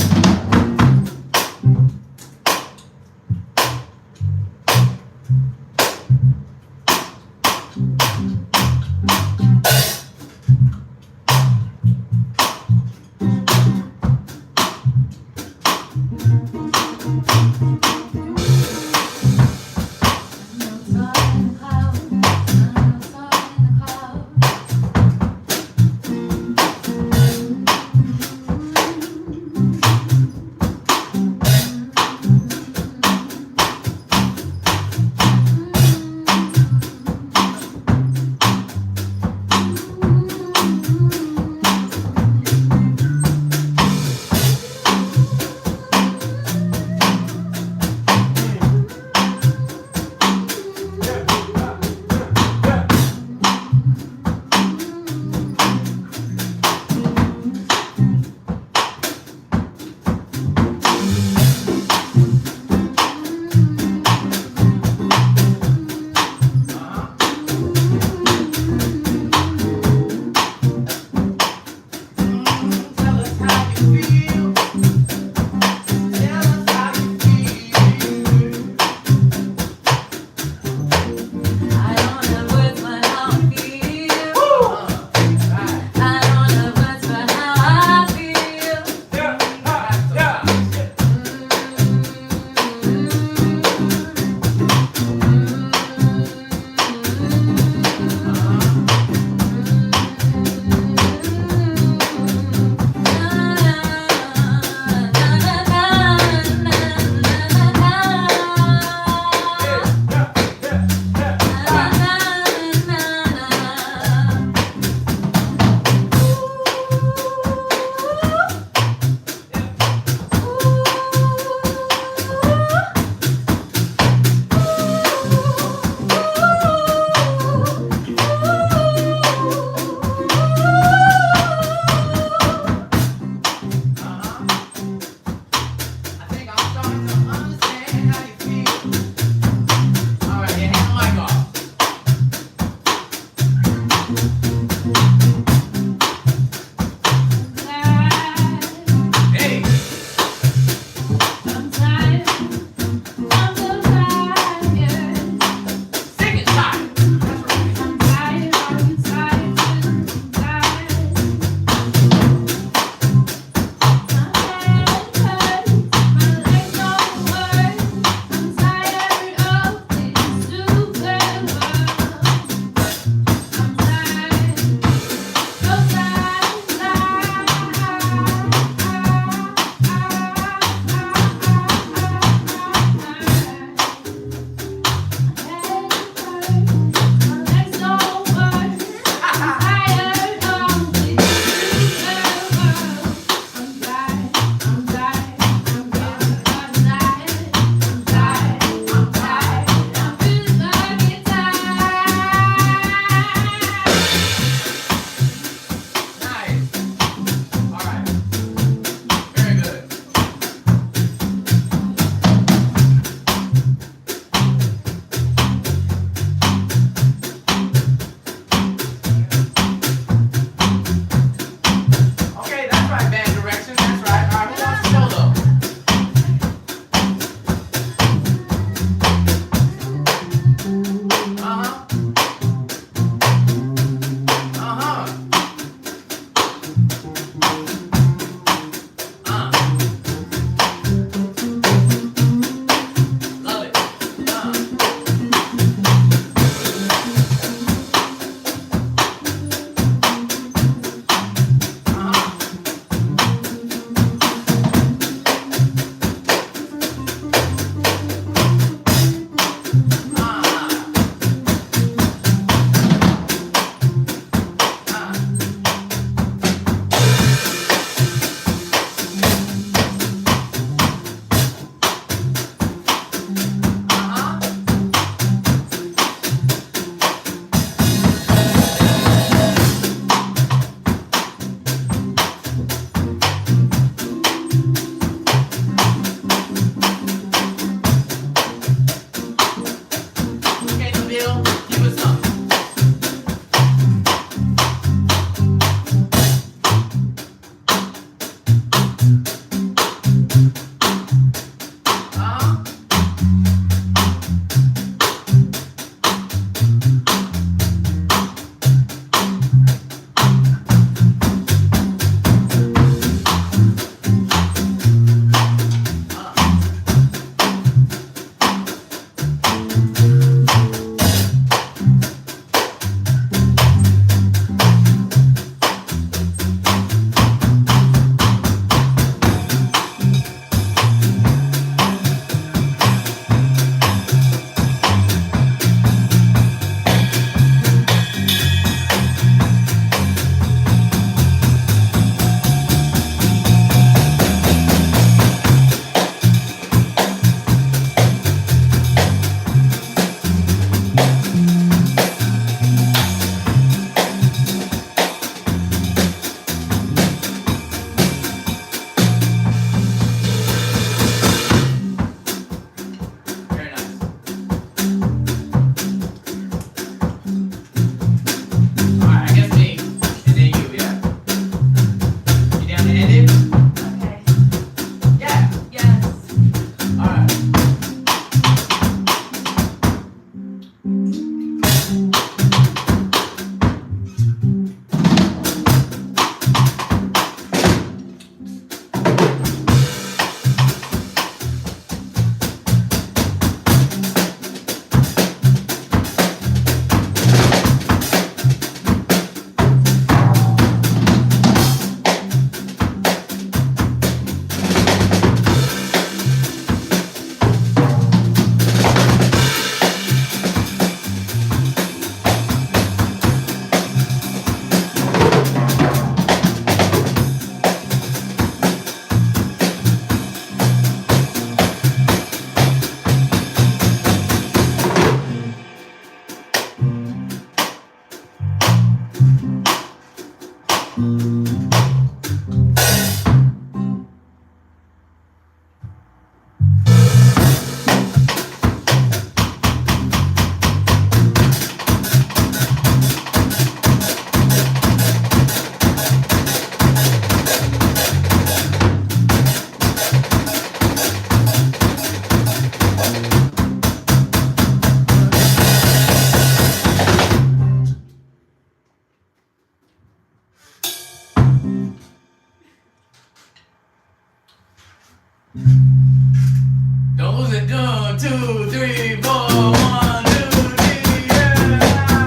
1, 2, 3, 4. 1, 2, 3, yeah.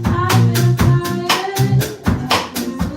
I've been tired of this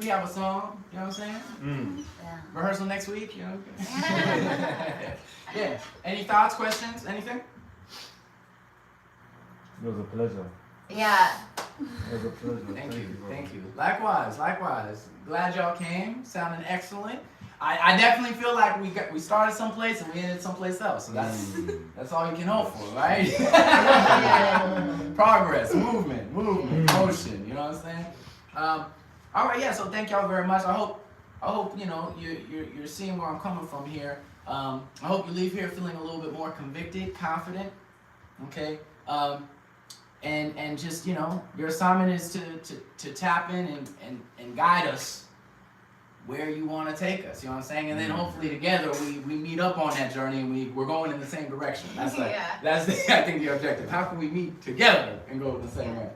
we have a song. You know what I'm saying? Yeah. Rehearsal next week. You know. Yeah. Any thoughts, questions, anything? It was a pleasure. Yeah. It was a pleasure. Thank you. bro. Thank you. Likewise. Glad y'all came. Sounding excellent. I definitely feel like we started someplace and we ended someplace else. So that's all you can hope for, right? Progress, movement, motion. You know what I'm saying? All right, yeah. So thank y'all very much. I hope you know you're seeing where I'm coming from here. I hope you leave here feeling a little bit more convicted, confident. Okay. And just, you know, your assignment is to tap in and guide us where you want to take us, you know what I'm saying? And then hopefully together we meet up on that journey and we're going in the same direction. That's like, that's I think the objective. How can we meet together and go the same way?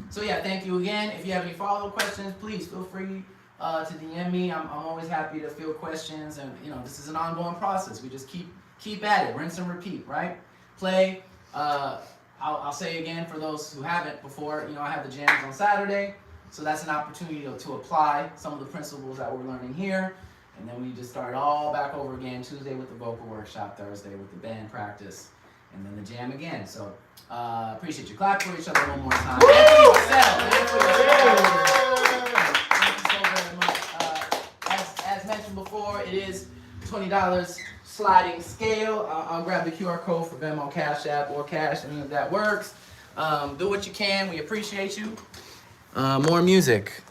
So yeah, thank you again. If you have any follow-up questions, please feel free to DM me. I'm always happy to field questions, and you know, this is an ongoing process. We just keep at it, rinse and repeat, right? Play. I'll say again for those who haven't before, you know, I have the jams on Saturday, so that's an opportunity to apply some of the principles that we're learning here, and then we just start all back over again Tuesday with the vocal workshop, Thursday with the band practice, and then the jam again. So appreciate you. Clap for each other one more time. Thank you so very much. As mentioned before, it is $20 sliding scale. I'll grab the QR code for Venmo, Cash App, or Cash, any of that works. Do what you can. We appreciate you. More music.